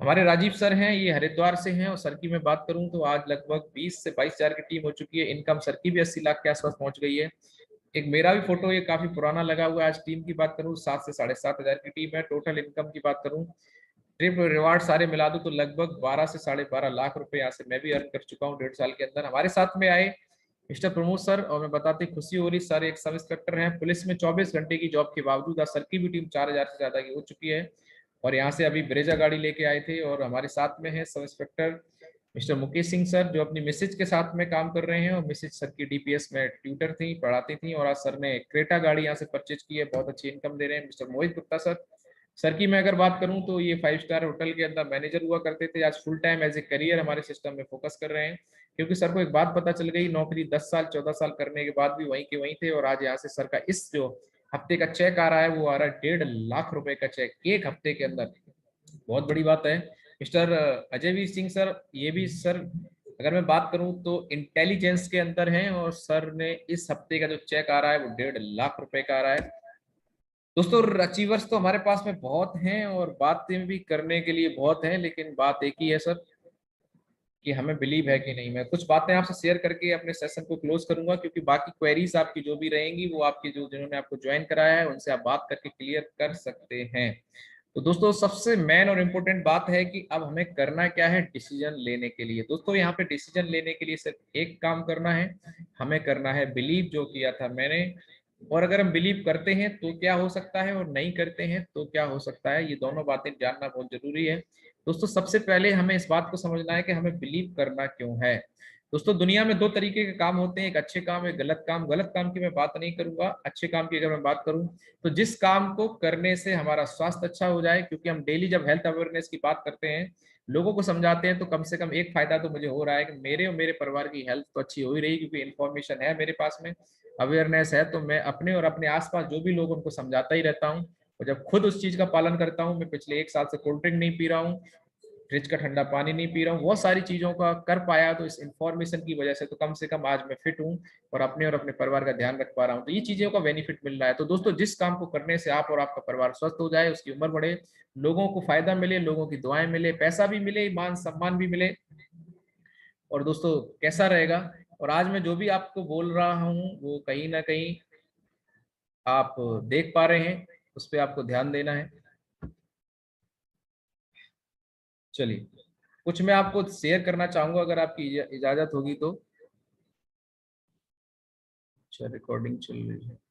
हमारे राजीव सर हैं, ये हरिद्वार से हैं, और सर की मैं बात करूं तो आज लगभग 20 से 22,000 की टीम हो चुकी है। इनकम सर की भी 80 लाख के आसपास पहुंच गई है। एक मेरा भी फोटो ये काफी पुराना लगा हुआ है। आज टीम की बात करूं 7 से 7,500 की टीम है। टोटल इनकम की बात करूं, ट्रिप रिवार्ड सारे मिला दूं तो लगभग 12 से 12.5 लाख रुपए यहाँ से मैं भी अर्न कर चुका हूँ 1.5 साल के अंदर। हमारे साथ में आए मिस्टर प्रमोद सर, और मैं बताते खुशी हो रही, सर एक सब इंस्पेक्टर हैं पुलिस में, 24 घंटे की जॉब के बावजूद आज सर की भी टीम 4,000 से ज्यादा की हो चुकी है। और यहाँ से अभी ब्रेजा गाड़ी लेके आए थे। और हमारे साथ में है sub inspector mister Mukesh Singh sir, जो अपनी मिसेज के साथ में काम कर रहे हैं, और मिसेज सर की डीपीएस में ट्यूटर थी, पढ़ाती थी, और आज सर ने क्रेटा गाड़ी यहाँ से परचेज की है, बहुत अच्छी इनकम दे रहे हैं। मिस्टर मोहित गुप्ता सर, सर की मैं अगर बात करूं तो ये 5 स्टार होटल के अंदर मैनेजर हुआ करते थे, आज full time as a career हमारे सिस्टम में फोकस कर रहे हैं। क्योंकि सर को एक बात पता चल गई, नौकरी 10 साल 14 साल करने के बाद भी वहीं के वहीं थे, और आज यहाँ से सर का इस जो हफ्ते का चेक आ रहा है वो आ रहा है 1.5 लाख रुपए का चेक एक हफ्ते के अंदर, बहुत बड़ी बात है। मिस्टर अजय वीर सिंह सर, ये भी सर अगर मैं बात करूं तो इंटेलिजेंस के अंदर हैं, और सर ने इस हफ्ते का जो चेक आ रहा है वो 1.5 लाख रुपए का आ रहा है। दोस्तों अचीवर्स तो हमारे पास में बहुत हैं और बातें भी करने के लिए बहुत हैं, लेकिन बात एक ही है सर कि हमें बिलीव है कि नहीं। मैं कुछ बातें आपसे शेयर करके अपने सेशन को क्लोज करूंगा, क्योंकि बाकी क्वेरीज आपकी जो भी रहेंगी वो आपकी जो जिन्होंने आपको ज्वाइन कराया है उनसे आप बात करके क्लियर कर सकते हैं। तो दोस्तों सबसे मेन और इम्पोर्टेंट बात है कि अब हमें करना क्या है डिसीजन लेने के लिए। दोस्तों यहाँ पे डिसीजन लेने के लिए सिर्फ एक काम करना है, हमें करना है बिलीव, जो किया था मैंने। और अगर हम बिलीव करते हैं तो क्या हो सकता है, और नहीं करते हैं तो क्या हो सकता है, ये दोनों बातें जानना बहुत जरूरी है। दोस्तों सबसे पहले हमें इस बात को समझना है कि हमें बिलीव करना क्यों है। दोस्तों दुनिया में दो तरीके के काम होते हैं, एक अच्छे काम, एक गलत काम। गलत काम की मैं बात नहीं करूंगा, अच्छे काम की अगर मैं बात करूं तो जिस काम को करने से हमारा स्वास्थ्य अच्छा हो जाए। क्योंकि हम डेली जब हेल्थ अवेयरनेस की बात करते हैं, लोगों को समझाते हैं, तो कम से कम एक फायदा तो मुझे हो रहा है कि मेरे और मेरे परिवार की हेल्थ तो अच्छी हो ही रही, क्योंकि इन्फॉर्मेशन है मेरे पास में, अवेयरनेस है। तो मैं अपने और अपने आसपास जो भी लोग उनको समझाता ही रहता हूँ, और जब खुद उस चीज का पालन करता हूँ, मैं पिछले 1 साल से कोल्ड ड्रिंक नहीं पी रहा हूँ, फ्रिज का ठंडा पानी नहीं पी रहा हूँ, बहुत सारी चीजों का कर पाया, तो इस इंफॉर्मेशन की वजह से तो कम से कम आज मैं फिट हूँ और अपने परिवार का ध्यान रख पा रहा हूँ। तो ये चीजों का बेनिफिट मिल रहा है। तो दोस्तों जिस काम को करने से आप और आपका परिवार स्वस्थ हो जाए, उसकी उम्र बढ़े, लोगों को फायदा मिले, लोगों की दुआएं मिले, पैसा भी मिले, मान सम्मान भी मिले, और दोस्तों कैसा रहेगा। और आज मैं जो भी आपको बोल रहा हूँ वो कहीं ना कहीं आप देख पा रहे हैं, उस पर आपको ध्यान देना है। चलिए कुछ मैं आपको शेयर करना चाहूंगा, अगर आपकी इजाजत होगी तो। अच्छा, रिकॉर्डिंग चल रही है।